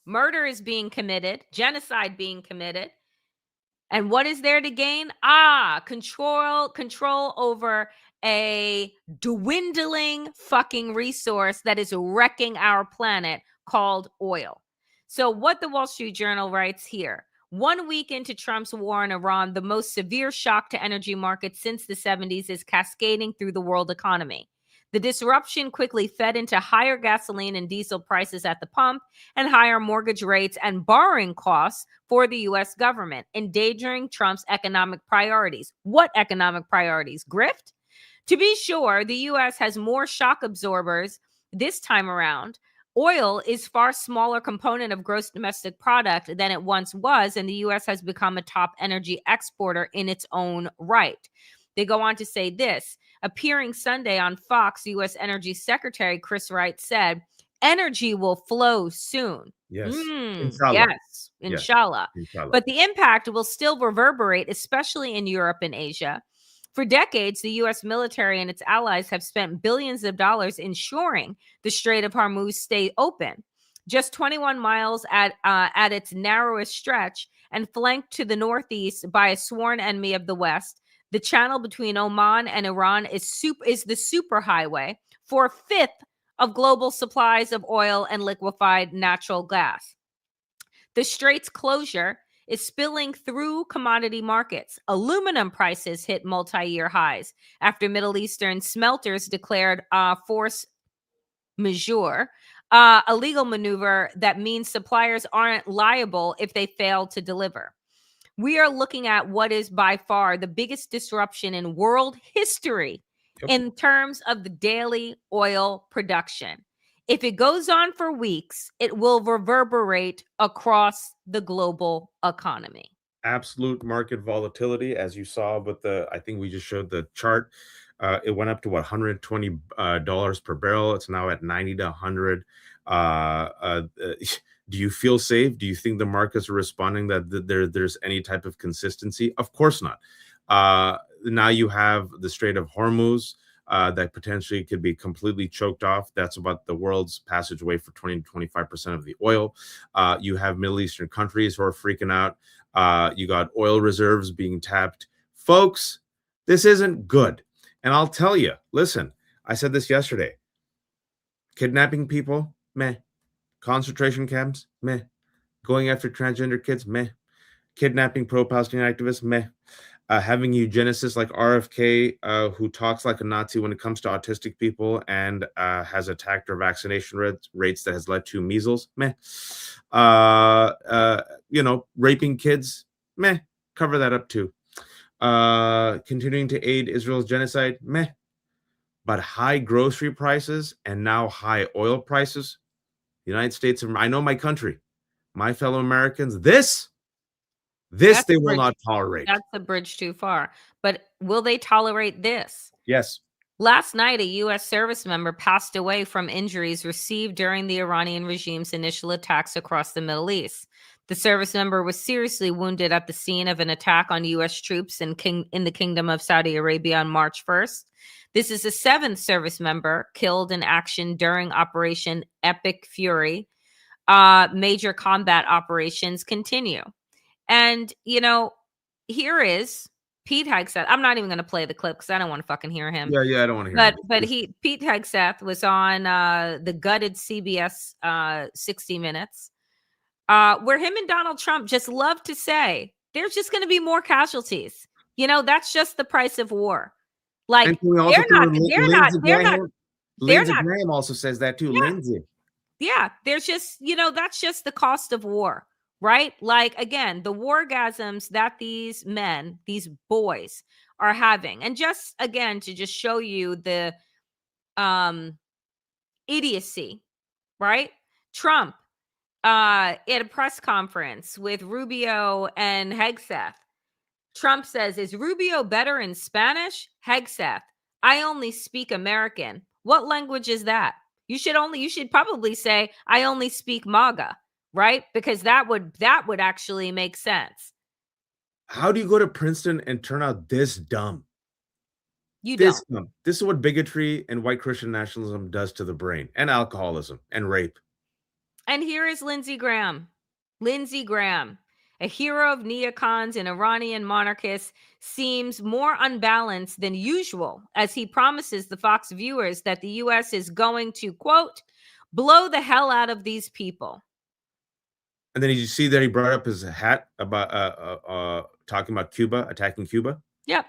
Murder is being committed, genocide being committed. And what is there to gain? Control over a dwindling fucking resource that is wrecking our planet, called oil. So what the Wall Street Journal writes here: 1 week into Trump's war in Iran, the most severe shock to energy markets since the 70s is cascading through the world economy. The disruption quickly fed into higher gasoline and diesel prices at the pump and higher mortgage rates and borrowing costs for the US government, endangering Trump's economic priorities. What economic priorities? Grift? To be sure, the US has more shock absorbers this time around. Oil is far smaller component of gross domestic product than it once was, and the US has become a top energy exporter in its own right. They go on to say this: appearing Sunday on Fox, US Energy Secretary Chris Wright said, "Energy will flow soon." Yes. Inshallah. Yes, Yes. inshallah. Inshallah. But the impact will still reverberate, especially in Europe and Asia. For decades, the US military and its allies have spent billions of dollars ensuring the Strait of Hormuz stay open. Just 21 miles at its narrowest stretch and flanked to the northeast by a sworn enemy of the West, the channel between Oman and Iran is the superhighway for a fifth of global supplies of oil and liquefied natural gas. The strait's closure is spilling through commodity markets. Aluminum prices hit multi-year highs after Middle Eastern smelters declared force majeure a legal maneuver that means suppliers aren't liable if they fail to deliver. We are looking at what is by far the biggest disruption in world history Yep. in terms of the daily oil production. If it goes on for weeks, it will reverberate across the global economy. Absolute market volatility, as you saw with the, I think we just showed the chart. It went up to what, $120 dollars per barrel. It's now at 90 to 100. Do you feel safe? Do you think the markets are responding that there's any type of consistency? Of course not. Now you have the Strait of Hormuz that potentially could be completely choked off. That's about the world's passageway for 20 to 25% of the oil. You have Middle Eastern countries who are freaking out. You got oil reserves being tapped. Folks, this isn't good. And I'll tell you, listen, I said this yesterday. Kidnapping people, meh. Concentration camps, meh. Going after transgender kids, meh. Kidnapping pro-Palestinian activists, meh. Having eugenicists like RFK, who talks like a Nazi when it comes to autistic people and has attacked our vaccination rates that has led to measles, meh. Raping kids, meh. Cover that up too. Continuing to aid Israel's genocide, meh. But high grocery prices and now high oil prices, the United States, I know my country, my fellow Americans, this they will not tolerate. That's a bridge too far. But will they tolerate this? Yes. Last night, a U.S. service member passed away from injuries received during the Iranian regime's initial attacks across the Middle East. The service member was seriously wounded at the scene of an attack on U.S. troops in the Kingdom of Saudi Arabia on March 1st. This is the seventh service member killed in action during Operation Epic Fury. Major combat operations continue. And, here is Pete Hegseth. I'm not even going to play the clip because I don't want to fucking hear him. Yeah, I don't want to hear him. But Pete Hegseth was on the gutted CBS 60 Minutes, where him and Donald Trump just love to say there's just going to be more casualties. That's just the price of war. Like Lindsey Graham also says that too. Yeah. Lindsey. Yeah, there's just, that's just the cost of war, right? Like, again, the wargasms that these men, these boys are having. And just, again, to just show you the idiocy, right? Trump at a press conference with Rubio and Hegseth. Trump says, is Rubio better in Spanish? Hegseth, I only speak American. What language is that? You should probably say, I only speak MAGA, right? Because that would actually make sense. How do you go to Princeton and turn out this dumb? Dumb. This is what bigotry and white Christian nationalism does to the brain, and alcoholism and rape. And here is Lindsey Graham. Lindsey Graham, a hero of neocons and Iranian monarchists, seems more unbalanced than usual as he promises the Fox viewers that the U.S. is going to, quote, blow the hell out of these people. And then did you see that he brought up his hat about talking about Cuba, attacking Cuba? Yep.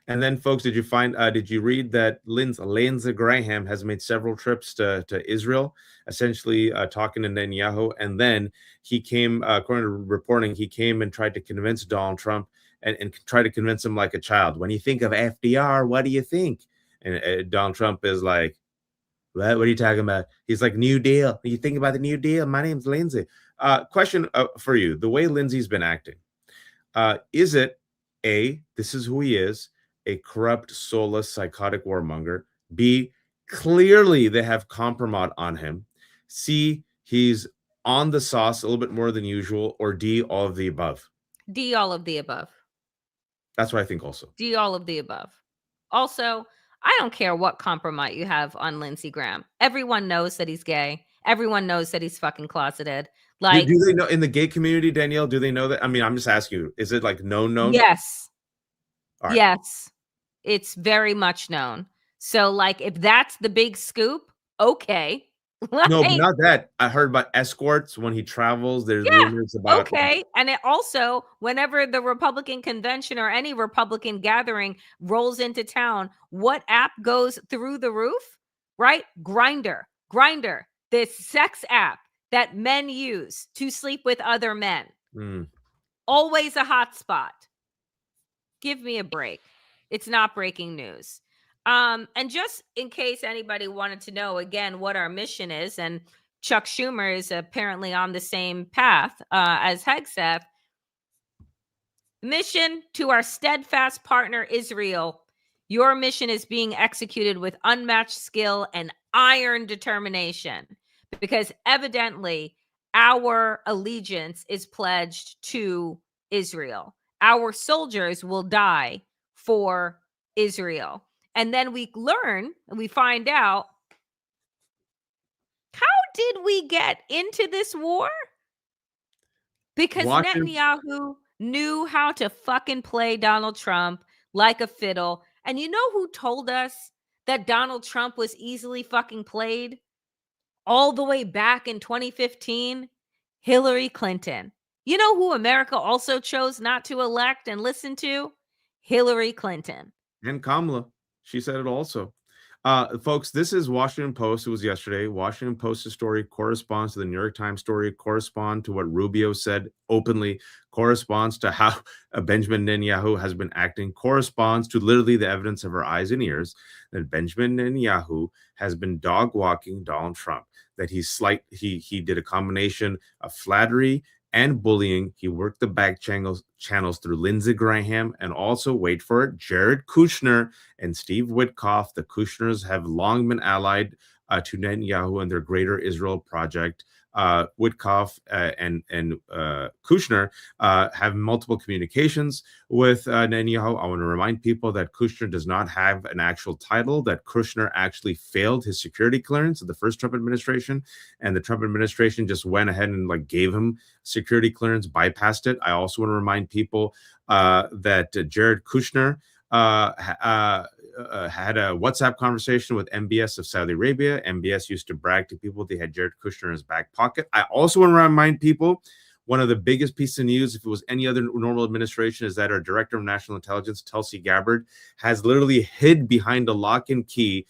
And then, folks, did you read that Lindsey Graham has made several trips to Israel, essentially talking to Netanyahu, and then he came, according to reporting, he came and tried to convince Donald Trump and try to convince him like a child. When you think of FDR, what do you think? And Donald Trump is like, what are you talking about? He's like, New Deal. You think about the New Deal? My name's Lindsey. Question for you. The way Lindsey's been acting, is it, A, this is who he is, a corrupt, soulless, psychotic warmonger? B, clearly they have compromise on him. C, he's on the sauce a little bit more than usual. Or D, all of the above? D, all of the above. That's what I think also. D, all of the above. Also, I don't care what compromise you have on Lindsey Graham. Everyone knows that he's gay. Everyone knows that he's fucking closeted. Like, do they know in the gay community, Danielle? Do they know that? I mean, I'm just asking you. Is it like known? Yes. Right. Yes. It's very much known. So, like, if that's the big scoop, okay. No, but not that. I heard about escorts when he travels. There's rumors about. Okay. And it also, whenever the Republican convention or any Republican gathering rolls into town, what app goes through the roof? Right? Grindr. this sex app that men use to sleep with other men. Mm. Always a hot spot. Give me a break. It's not breaking news. And just in case anybody wanted to know again what our mission is, and Chuck Schumer is apparently on the same path as Hegseth. Mission to our steadfast partner Israel. Your mission is being executed with unmatched skill and iron determination, because evidently our allegiance is pledged to Israel. Our soldiers will die for Israel. And then we learn and we find out, how did we get into this war? Because Netanyahu knew how to fucking play Donald Trump like a fiddle. And you know who told us that Donald Trump was easily fucking played all the way back in 2015? Hillary Clinton. You know who America also chose not to elect and listen to? Hillary Clinton. And Kamala, she said it also. Folks, this is Washington Post. It was yesterday. Washington Post's story corresponds to the New York Times story, corresponds to what Rubio said openly, corresponds to how Benjamin Netanyahu has been acting, corresponds to literally the evidence of our eyes and ears that Benjamin Netanyahu has been dog walking Donald Trump, that he did a combination of flattery and bullying. He worked the back channels through Lindsey Graham and also, wait for it, Jared Kushner and Steve Witkoff. The Kushners have long been allied to Netanyahu and their Greater Israel Project. Witkoff and Kushner have multiple communications with Netanyahu. I want to remind people that Kushner does not have an actual title, that Kushner actually failed his security clearance of the first Trump administration, and the Trump administration just went ahead and gave him security clearance, bypassed it. I also want to remind people that Jared Kushner had a WhatsApp conversation with MBS of Saudi Arabia. MBS used to brag to people they had Jared Kushner in his back pocket. I also want to remind people, one of the biggest pieces of news, if it was any other normal administration, is that our Director of National Intelligence, Tulsi Gabbard, has literally hid behind a lock and key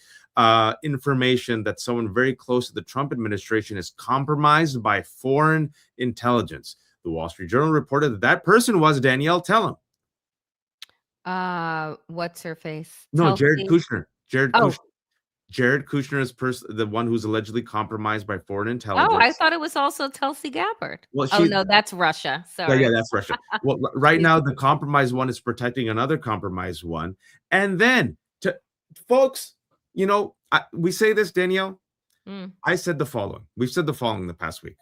information that someone very close to the Trump administration is compromised by foreign intelligence. The Wall Street Journal reported that that person was Danielle. Tell him. What's her face? No, Jared Kushner. Kushner. Jared Kushner is the one who's allegedly compromised by foreign intelligence. Oh, I thought it was also Tulsi Gabbard. Well, no, that's Russia. Sorry. Yeah, that's Russia. Well, right now the compromised one is protecting another compromised one. And then, folks, we say this, Danielle. I said the following. We've said the following the past week.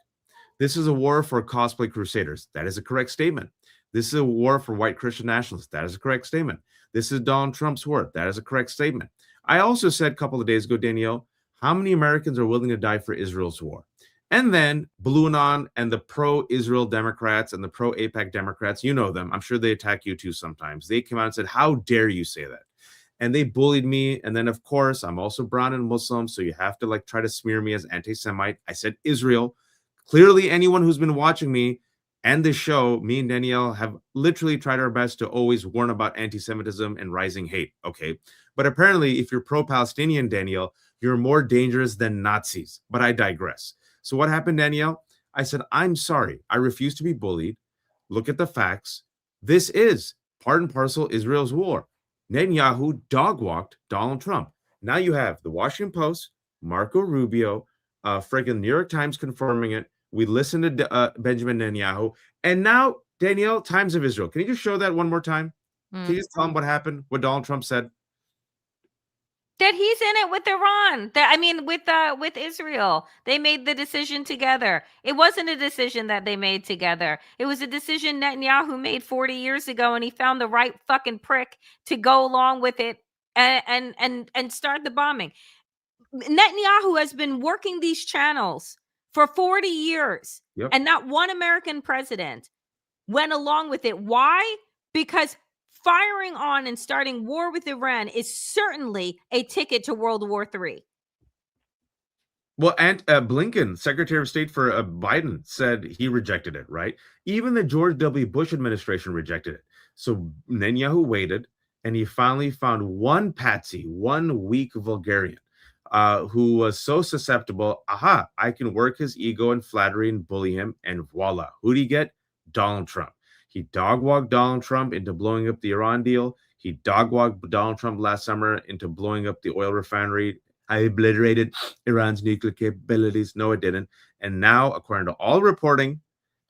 This is a war for cosplay crusaders. That is a correct statement. This is a war for white Christian nationalists. That is a correct statement. This is Donald Trump's war. That is a correct statement. I also said a couple of days ago, Danielle, how many Americans are willing to die for Israel's war? And then Blue Anon and the pro-Israel Democrats and the pro-AIPAC Democrats, you know them. I'm sure they attack you too sometimes. They came out and said, how dare you say that? And they bullied me. And then, of course, I'm also brown and Muslim, so you have to try to smear me as anti-Semite. I said Israel. Clearly, anyone who's been watching me and this show, me and Danielle have literally tried our best to always warn about anti-Semitism and rising hate. Okay. But apparently, if you're pro-Palestinian, Danielle, you're more dangerous than Nazis. But I digress. So what happened, Danielle? I said, I'm sorry. I refuse to be bullied. Look at the facts. This is part and parcel Israel's war. Netanyahu dog-walked Donald Trump. Now you have the Washington Post, Marco Rubio, friggin' New York Times confirming it. We listened to Benjamin Netanyahu. And now, Danielle, Times of Israel. Can you just show that one more time? Can you just tell them what happened, what Donald Trump said? That he's in it with Iran. With Israel. They made the decision together. It wasn't a decision that they made together. It was a decision Netanyahu made 40 years ago, and he found the right fucking prick to go along with it and start the bombing. Netanyahu has been working these channels for 40 years, and not one American president went along with it. Why? Because firing on and starting war with Iran is certainly a ticket to World War III. Well, and Blinken, Secretary of State for Biden, said he rejected it, right? Even the George W. Bush administration rejected it. So Netanyahu waited, and he finally found one patsy, one weak vulgarian. who was so susceptible. Aha, I can work his ego and flattery and bully him, and voila. Who'd he get? Donald Trump. He dog-walked Donald Trump into blowing up the Iran deal. He dog-walked Donald Trump last summer into blowing up the oil refinery. I obliterated Iran's nuclear capabilities. No, it didn't. And now, according to all reporting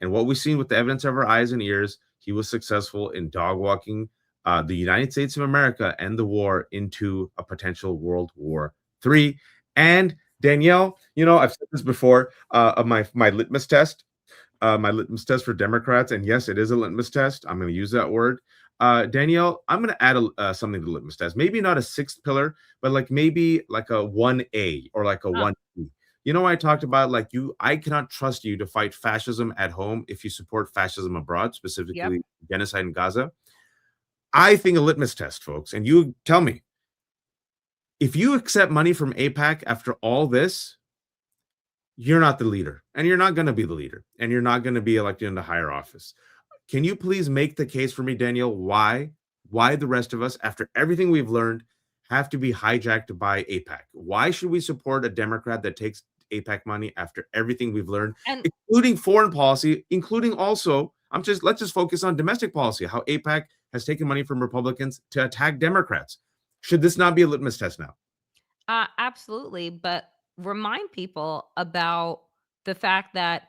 and what we've seen with the evidence of our eyes and ears, he was successful in dog-walking the United States of America and the war into a potential World War III. And Danielle, I've said this before, of my litmus test. My litmus test for Democrats, and yes, it is a litmus test. I'm going to use that word. Danielle, I'm going to add something to the litmus test. Maybe not a sixth pillar, but maybe like a 1A or like a 1B. I talked about I cannot trust you to fight fascism at home if you support fascism abroad, specifically genocide in Gaza. I think a litmus test, folks, and you tell me, if you accept money from AIPAC after all this, you're not the leader, and you're not going to be the leader, and you're not going to be elected into higher office. Can you please make the case for me, Danielle, why the rest of us, after everything we've learned, have to be hijacked by AIPAC? Why should we support a Democrat that takes AIPAC money after everything we've learned, including foreign policy, including also, let's just focus on domestic policy, how AIPAC has taken money from Republicans to attack Democrats. Should this not be a litmus test now? Absolutely. But remind people about the fact that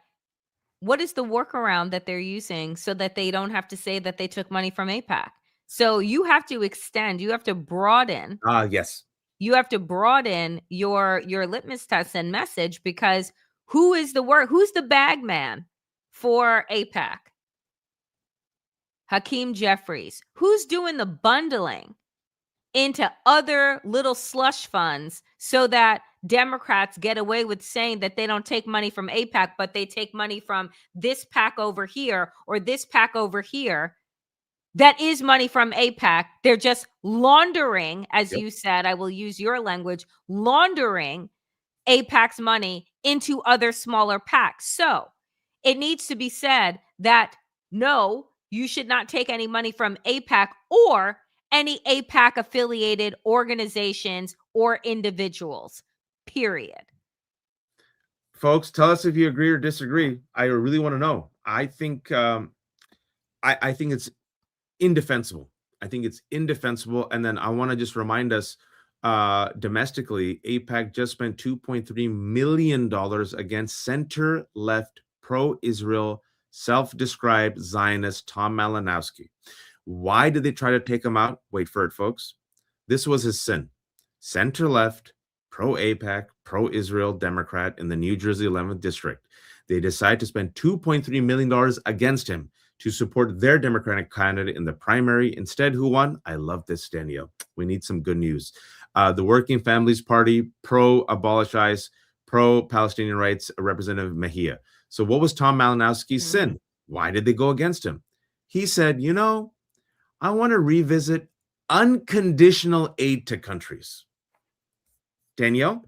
what is the workaround that they're using so that they don't have to say that they took money from AIPAC? So you have to extend, you have to broaden. Yes. You have to broaden your litmus test and message, because who's the bag man for AIPAC? Hakeem Jeffries. Who's doing the bundling into other little slush funds so that Democrats get away with saying that they don't take money from AIPAC, but they take money from this PAC over here or this PAC over here? That is money from AIPAC. They're just laundering, as you said, I will use your language, laundering AIPAC's money into other smaller PACs. So it needs to be said that no, you should not take any money from AIPAC or any AIPAC affiliated organizations or individuals, period. Folks, tell us if you agree or disagree. I really want to know. I think I think it's indefensible. I think it's indefensible. And then I want to just remind us domestically, AIPAC just spent $2.3 million against center-left, pro-Israel, self-described Zionist Tom Malinowski. Why did they try to take him out? Wait for it, folks. This was his sin. Center-left, pro-AIPAC, pro-Israel Democrat in the New Jersey 11th District. They decided to spend $2.3 million against him to support their Democratic candidate in the primary. Instead, who won? I love this, Danielle. We need some good news. The Working Families Party, pro-abolish ICE, pro-Palestinian rights, Representative Mejia. So what was Tom Malinowski's sin? Why did they go against him? He said, I want to revisit unconditional aid to countries. Danielle,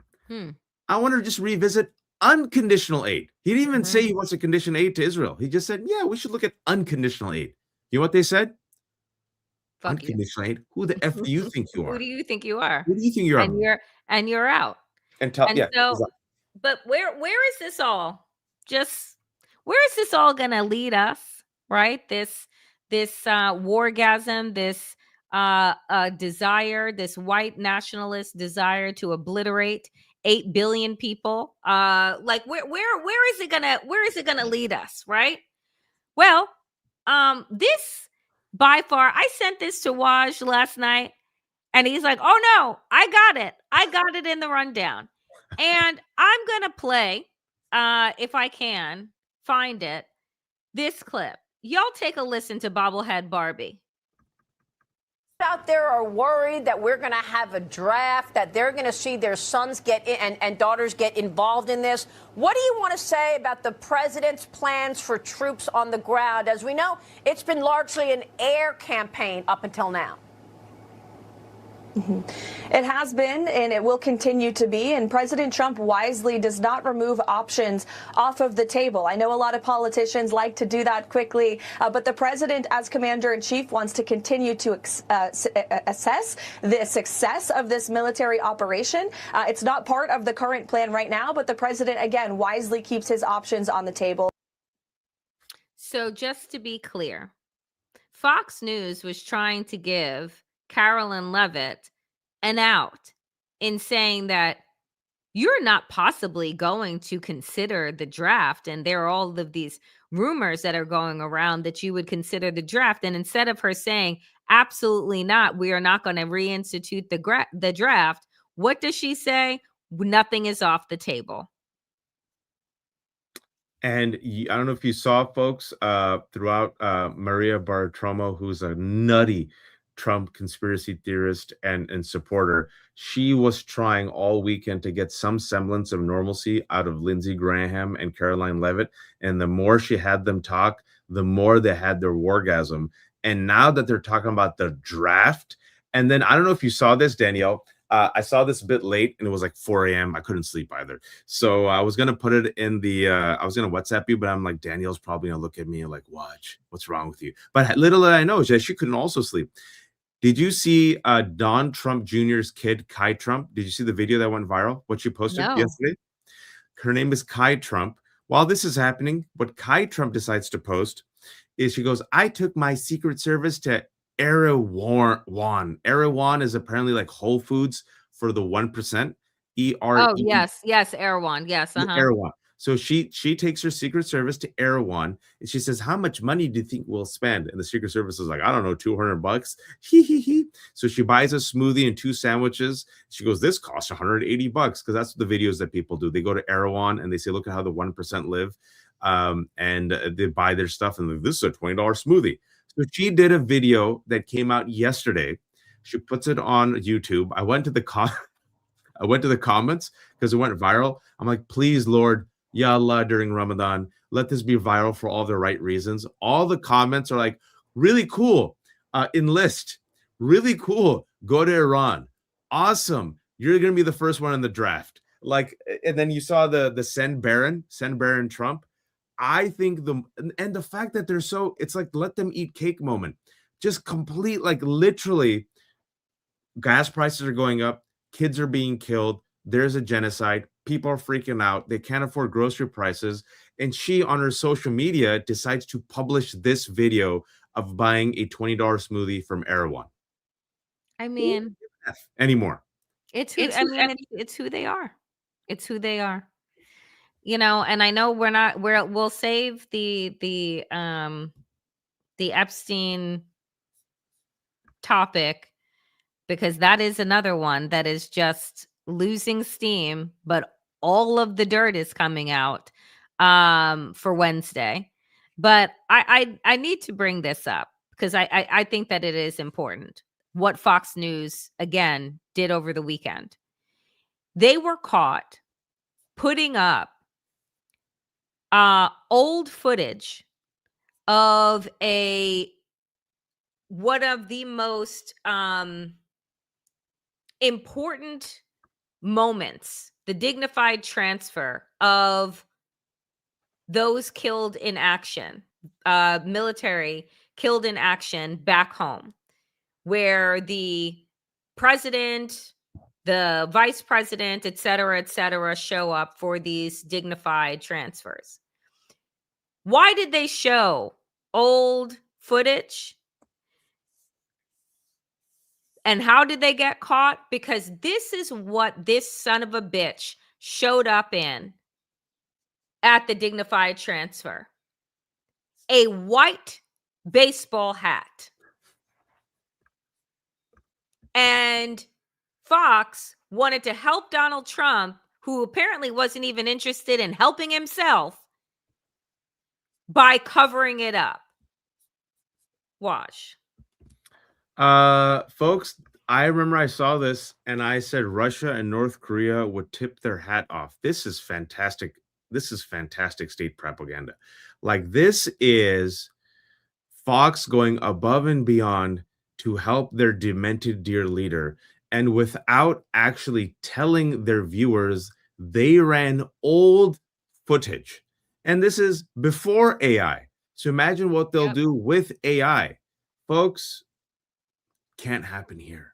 I want to just revisit unconditional aid. He didn't even say he wants to condition aid to Israel. He just said, yeah, we should look at unconditional aid. You know what they said? Fuck unconditional aid. Who the F do you think you are? Who do you think you are? Who do you think you are? And you're out. And tell, and yeah. So, exactly. but where is this all? Where is this all gonna lead us? Right? This wargasm, this desire, this white nationalist desire to obliterate 8 billion people. Where is it gonna lead us? Right? Well, this by far, I sent this to Waj last night, and he's like, "Oh no, I got it in the rundown," and I'm gonna play, if I can find it, this clip. Y'all take a listen to Bobblehead Barbie. Out there are worried that we're going to have a draft, that they're going to see their sons get in and daughters get involved in this. What do you want to say about the president's plans for troops on the ground? As we know, it's been largely an air campaign up until now. It has been, and it will continue to be, and President Trump wisely does not remove options off of the table. I know a lot of politicians like to do that quickly, but the president, as commander-in-chief, wants to continue to assess the success of this military operation. It's not part of the current plan right now, but the president, again, wisely keeps his options on the table. So just to be clear, Fox News was trying to give Carolyn Levitt an out in saying that you're not possibly going to consider the draft. And there are all of these rumors that are going around that you would consider the draft. And instead of her saying, absolutely not, we are not going to reinstitute the draft, what does she say? Nothing is off the table. And I don't know if you saw, folks, throughout Maria Bartiromo, who's a nutty Trump conspiracy theorist and supporter, she was trying all weekend to get some semblance of normalcy out of Lindsey Graham and Caroline Levitt. And the more she had them talk, the more they had their wargasm. And now that they're talking about the draft, and then I don't know if you saw this, Danielle, I saw this a bit late and it was like 4 a.m. I couldn't sleep either. So I was going to put it in the, I was going to WhatsApp you, but I'm like, Danielle's probably going to look at me and like, watch, what's wrong with you? But little did I know is that she couldn't also sleep. Did you see Don Trump Jr.'s kid, Kai Trump? Did you see the video that went viral? What she posted yesterday? Her name is Kai Trump. While this is happening, what Kai Trump decides to post is she goes, I took my Secret Service to Erewhon. Erewhon is apparently like Whole Foods for the 1%. Oh, yes, Erewhon. Yes, Erewhon. So she takes her Secret Service to Erewhon and she says, how much money do you think we'll spend? And the Secret Service is like, I don't know, $200. So she buys a smoothie and 2 sandwiches. She goes, this costs $180 because that's the videos that people do. They go to Erewhon and they say, look at how the 1% live. And they buy their stuff and like, this is a $20 smoothie. So she did a video that came out yesterday. She puts it on YouTube. I went to the comments because it went viral. I'm like, please, Lord, Ya Allah, during Ramadan, let this be viral for all the right reasons. All the comments are like, really cool. Enlist. Really cool. Go to Iran. Awesome. You're going to be the first one in the draft. Like, and then you saw the Send Baron Trump. I think the fact that they're so, it's like, let them eat cake moment. Just complete, like literally, gas prices are going up. Kids are being killed. There's a genocide. People are freaking out. They can't afford grocery prices. And she, on her social media, decides to publish this video of buying a $20 smoothie from Erewhon. I mean, anymore. It's who they are. It's who they are. You know, and I know we'll save the Epstein topic because that is another one that is just losing steam, but all of the dirt is coming out for Wednesday. But I need to bring this up because I think that it is important. What Fox News, again, did over the weekend. They were caught putting up old footage of one of the most important moments, the dignified transfer of those killed in action, military killed in action back home, where the president, the vice president, et cetera, show up for these dignified transfers. Why did they show old footage? And how did they get caught? Because this is what this son of a bitch showed up in at the dignified transfer. A white baseball hat. And Fox wanted to help Donald Trump, who apparently wasn't even interested in helping himself, by covering it up. Watch. Folks, I remember I saw this and I said Russia and North Korea would tip their hat off. This is fantastic. This is fantastic state propaganda. Like, this is Fox going above and beyond to help their demented dear leader. and without actually telling their viewers, they ran old footage. And this is before AI. So imagine what they'll do with AI. Folks, can't happen here.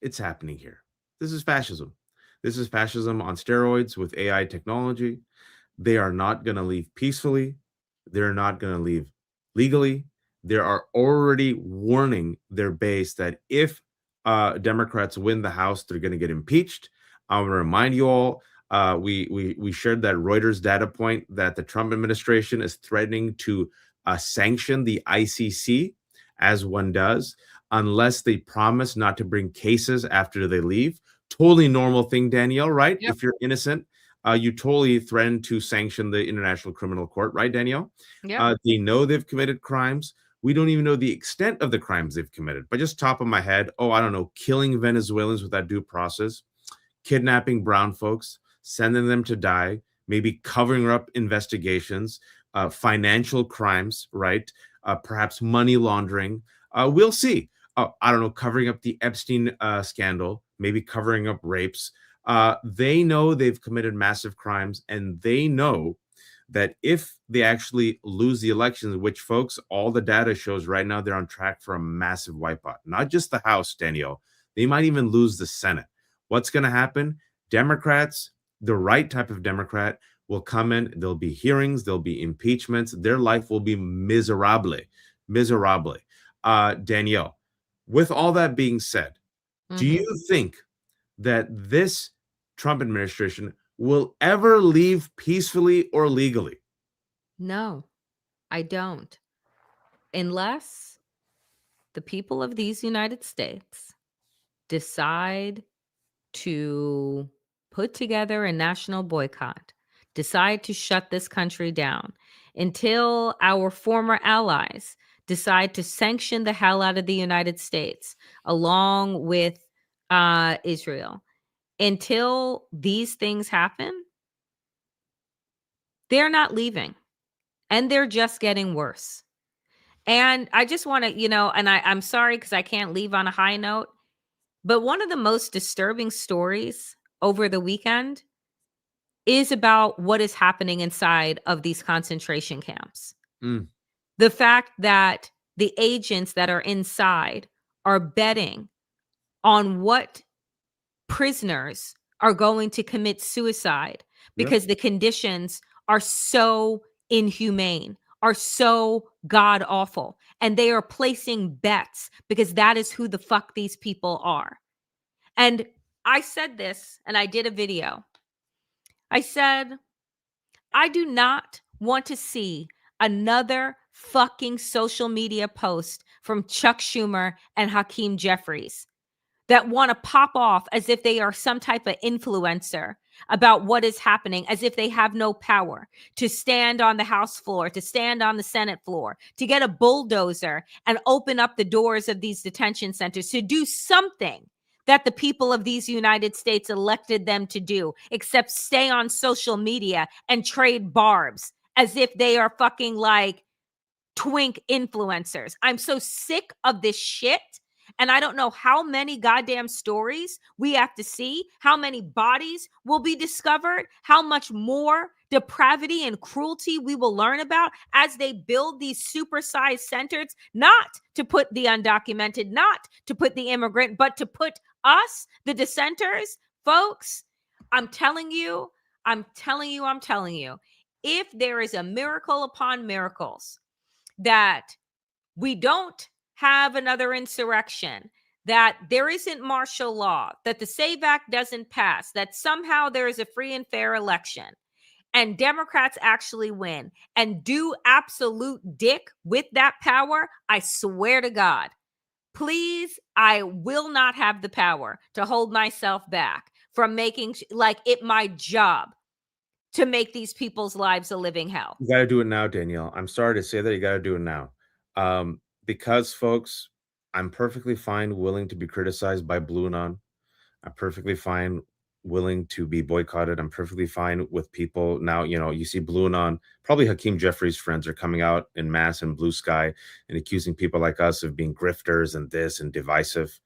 It's happening here. This is fascism. This is fascism on steroids with AI technology. They are not going to leave peacefully. They're not going to leave legally. They are already warning their base that if Democrats win the House, they're going to get impeached. I want to remind you all, we shared that Reuters data point that the Trump administration is threatening to sanction the ICC, as one does, unless they promise not to bring cases after they leave. Totally normal thing, Danielle, right? Yep. If you're innocent, you totally threaten to sanction the International Criminal Court, right, Danielle? Yeah. They know they've committed crimes. We don't even know the extent of the crimes they've committed. But just top of my head, I don't know, killing Venezuelans without due process, kidnapping brown folks, sending them to die, maybe covering up investigations, financial crimes, right? Perhaps money laundering. We'll see. I don't know, covering up the Epstein scandal, maybe covering up rapes. They know they've committed massive crimes, and they know that if they actually lose the elections, which, folks, all the data shows right now, they're on track for a massive wipeout. Not just the House, Danielle. They might even lose the Senate. What's going to happen? Democrats, the right type of Democrat, will come in. There'll be hearings. There'll be impeachments. Their life will be miserable. Danielle, with all that being said, do you think that this Trump administration will ever leave peacefully or legally? No, I don't. Unless the people of these United States decide to put together a national boycott, decide to shut this country down, until our former allies decide to sanction the hell out of the United States along with Israel. Until these things happen, they're not leaving, and they're just getting worse. And I just want to, and I'm sorry because I can't leave on a high note, but one of the most disturbing stories over the weekend is about what is happening inside of these concentration camps. The fact that the agents that are inside are betting on what prisoners are going to commit suicide because the conditions are so inhumane, are so god awful, and they are placing bets because that is who the fuck these people are. And I said this, and I did a video. I said, I do not want to see another fucking social media post from Chuck Schumer and Hakeem Jeffries that want to pop off as if they are some type of influencer about what is happening, as if they have no power to stand on the House floor, to stand on the Senate floor, to get a bulldozer and open up the doors of these detention centers, to do something that the people of these United States elected them to do, except stay on social media and trade barbs as if they are fucking like twink influencers. I'm so sick of this shit. And I don't know how many goddamn stories we have to see, how many bodies will be discovered, how much more depravity and cruelty we will learn about as they build these supersized centers, not to put the undocumented, not to put the immigrant, but to put us, the dissenters. Folks, I'm telling you, if there is a miracle upon miracles that we don't have another insurrection, that there isn't martial law, that the SAVE Act doesn't pass, that somehow there is a free and fair election, and Democrats actually win and do absolute dick with that power, I swear to God, please, I will not have the power to hold myself back from making like it my job to make these people's lives a living hell. You got to do it now, Danielle. I'm sorry to say that. You got to do it now. Because, folks, I'm perfectly fine, willing to be criticized by Blue Anon. I'm perfectly fine, willing to be boycotted. I'm perfectly fine with people now. You see Blue Anon, probably Hakeem Jeffries' friends are coming out in mass in Blue Sky and accusing people like us of being grifters and this and divisive.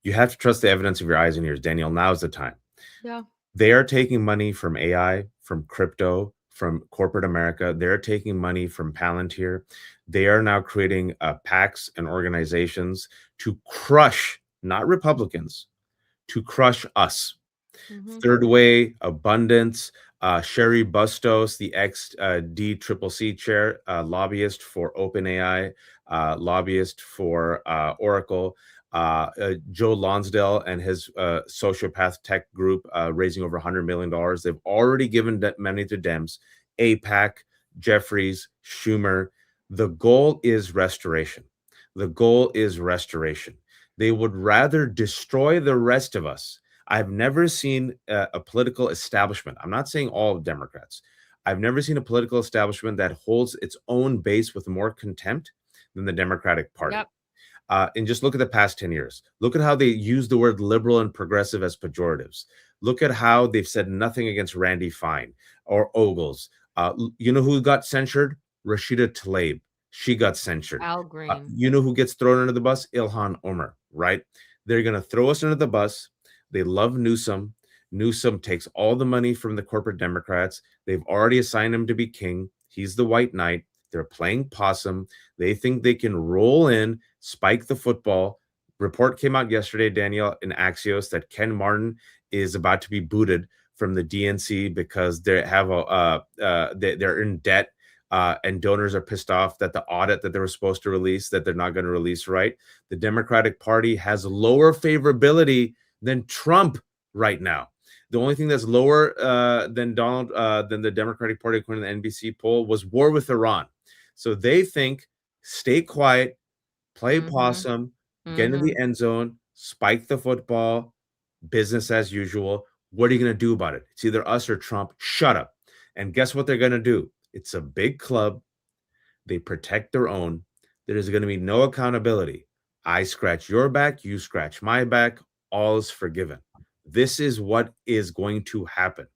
You have to trust the evidence of your eyes and ears, Danielle. Now is the time. Yeah. They are taking money from AI, from crypto, from corporate America. They're taking money from Palantir. They are now creating PACs and organizations to crush, not Republicans, to crush us. Mhm. Third Way, Abundance, Sherry Bustos, the ex DCCC chair, lobbyist for OpenAI, lobbyist for Oracle, Joe Lonsdale and his sociopath tech group raising over $100 million. They've already given money to Dems, APAC, Jeffries, Schumer. The goal is restoration. The goal is restoration. They would rather destroy the rest of us. I've never seen a political establishment. I'm not saying all Democrats. I've never seen a political establishment that holds its own base with more contempt than the Democratic Party. Yep. And just look at the past 10 years. Look at how they use the word liberal and progressive as pejoratives. Look at how they've said nothing against Randy Fine or Ogles. You know who got censured? Rashida Tlaib. She got censured. Al Green. You know who gets thrown under the bus? Ilhan Omar, right? They're going to throw us under the bus. They love Newsom. Newsom takes all the money from the corporate Democrats. They've already assigned him to be king. He's the white knight. They're playing possum. They think they can roll in, spike the football. Report came out yesterday, Danielle, in Axios, that Ken Martin is about to be booted from the DNC because they have they're in debt. And donors are pissed off that the audit that they were supposed to release, that they're not going to release, right? The Democratic Party has lower favorability than Trump right now. The only thing that's lower than the Democratic Party, according to the NBC poll, was war with Iran. So they think, stay quiet, play possum, get into the end zone, spike the football, business as usual. What are you going to do about it? It's either us or Trump. Shut up. And guess what they're going to do? It's a big club. They protect their own. There is going to be no accountability. I scratch your back, you scratch my back, all is forgiven. This is what is going to happen.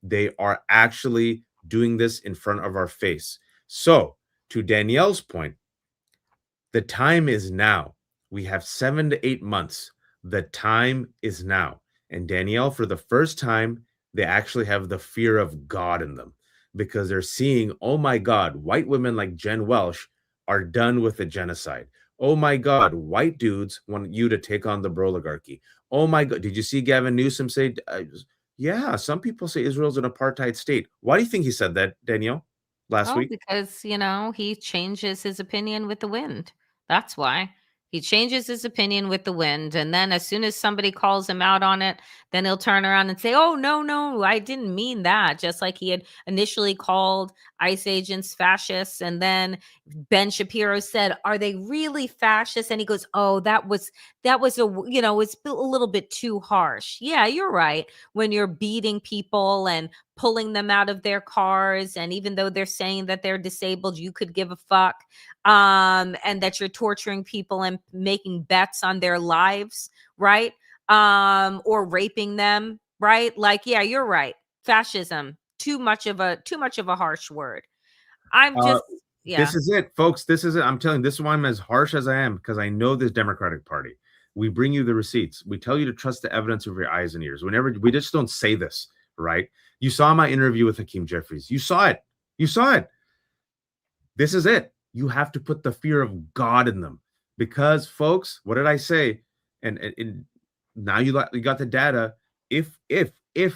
They are actually doing this in front of our face. So, to Danielle's point, the time is now. We have 7 to 8 months. The time is now. And Danielle, for the first time, they actually have the fear of God in them because they're seeing, oh my God, white women like Jen Welsh are done with the genocide. Oh my God, white dudes want you to take on the oligarchy. Oh my God, did you see Gavin Newsom say, yeah, some people say Israel's an apartheid state. Why do you think he said that, Danielle, last Oh, week? because, he changes his opinion with the wind. That's why. He changes his opinion with the wind. And then as soon as somebody calls him out on it, then he'll turn around and say, oh, no, no, I didn't mean that. Just like he had initially called ICE agents fascists. And then Ben Shapiro said, are they really fascists? And he goes, oh, that was it's a little bit too harsh. Yeah, you're right. When you're beating people and pulling them out of their cars, and even though they're saying that they're disabled, you could give a fuck, and that you're torturing people and making bets on their lives, right? Or raping them, right? Like, yeah, you're right. Fascism, too much of a harsh word. I'm Uh, just Yeah. This is it, folks. This is it. I'm telling you, this is why I'm as harsh as I am, because I know this Democratic Party. We bring you the receipts. We tell you to trust the evidence of your eyes and ears. Whenever we just don't say this, right? You saw my interview with Hakeem Jeffries. You saw it. You saw it. This is it. You have to put the fear of God in them, because, folks, what did I say? And now you got the data. If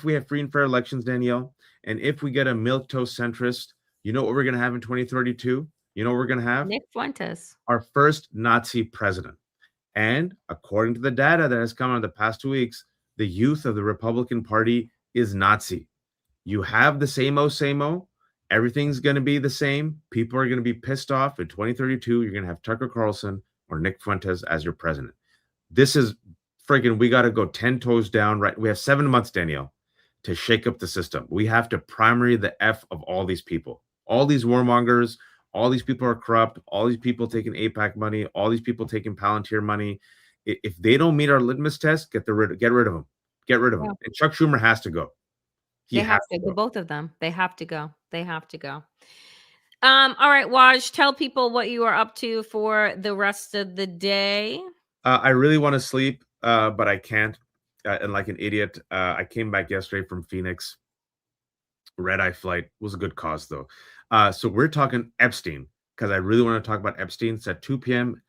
we have free and fair elections, Danielle, and if we get a milquetoast centrist, you know what we're going to have in 2032? You know what we're going to have? Nick Fuentes. Our first Nazi president. And according to the data that has come out in the past 2 weeks, the youth of the Republican Party is Nazi. You have the same o. Everything's going to be the same. People are going to be pissed off. In 2032, you're going to have Tucker Carlson or Nick Fuentes as your president. This is friggin', we got to go 10 toes down, right? We have 7 months, Danielle, to shake up the system. We have to primary the F of all these people. All these warmongers, all these people are corrupt, all these people taking APAC money, all these people taking Palantir money. If they don't meet our litmus test, get rid of them. Get rid of them. And Chuck Schumer has to go. They have to go. Both of them. They have to go. They have to go. All right, Waj, tell people what you are up to for the rest of the day. I really want to sleep. but I can't. And like an idiot, I came back yesterday from Phoenix. Red eye flight was a good cause though. So we're talking Epstein because I really want to talk about Epstein. It's at 2 p.m.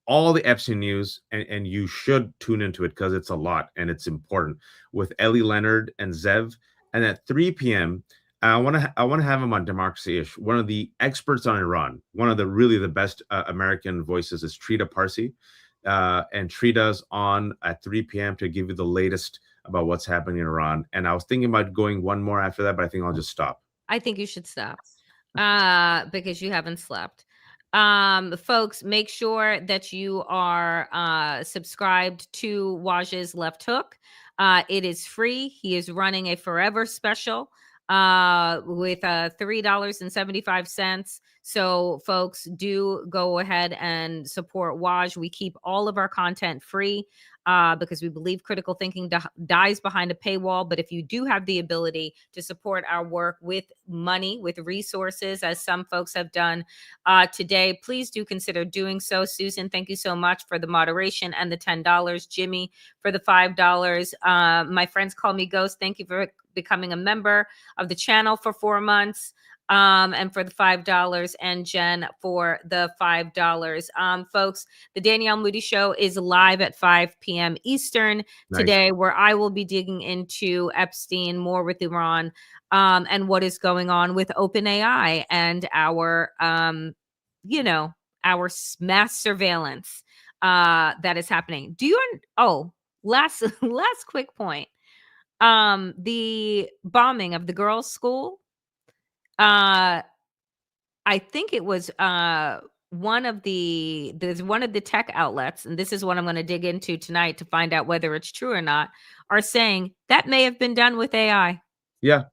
All the Epstein news, and you should tune into it because it's a lot and it's important with Ellie Leonard and Zev. And at 3 p.m., I want to have him on Democracy-ish. One of the experts on Iran, one of the really the best American voices is Trita Parsi, and Trita's on at 3 p.m. to give you the latest about what's happening in Iran. And I was thinking about going one more after that, but I think I'll just stop. I think you should stop because you haven't slept. Folks, make sure that you are subscribed to Waj's Left Hook. It is free. He is running a forever special with $3.75. So folks, do go ahead and support Waj. We keep all of our content free because we believe critical thinking dies behind a paywall. But if you do have the ability to support our work with money, with resources, as some folks have done today, please do consider doing so. Susan, thank you so much for the moderation and the $10. Jimmy, for the $5. My friends call me Ghost. Thank you for becoming a member of the channel for 4 months. And for the $5, and Jen for the $5. Folks, the Danielle Moody Show is live at 5 p.m. Eastern today, where I will be digging into Epstein, more with Iran, and what is going on with OpenAI and our, our mass surveillance that is happening. Do you? Last quick point. The bombing of the girls' school. I think it was one of the tech outlets, and this is what I'm going to dig into tonight to find out whether it's true or not, are saying that may have been done with AI. Yeah.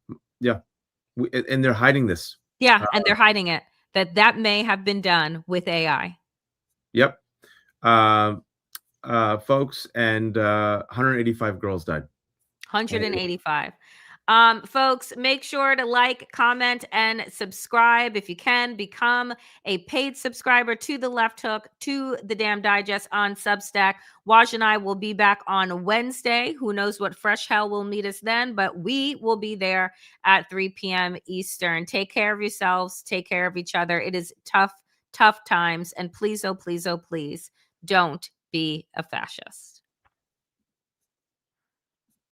And they're hiding this. Yeah, and they're hiding it. That may have been done with AI. Yep. Folks, and 185 girls died. 185. Folks, make sure to like, comment, and subscribe. If you can, become a paid subscriber to the Left Hook, to the Damn Digest on Substack. Waj and I will be back on Wednesday. Who knows what fresh hell will meet us then, but we will be there at 3 p.m. Eastern. Take care of yourselves. Take care of each other. It is tough times. And please, oh, please, oh, please, don't be a fascist.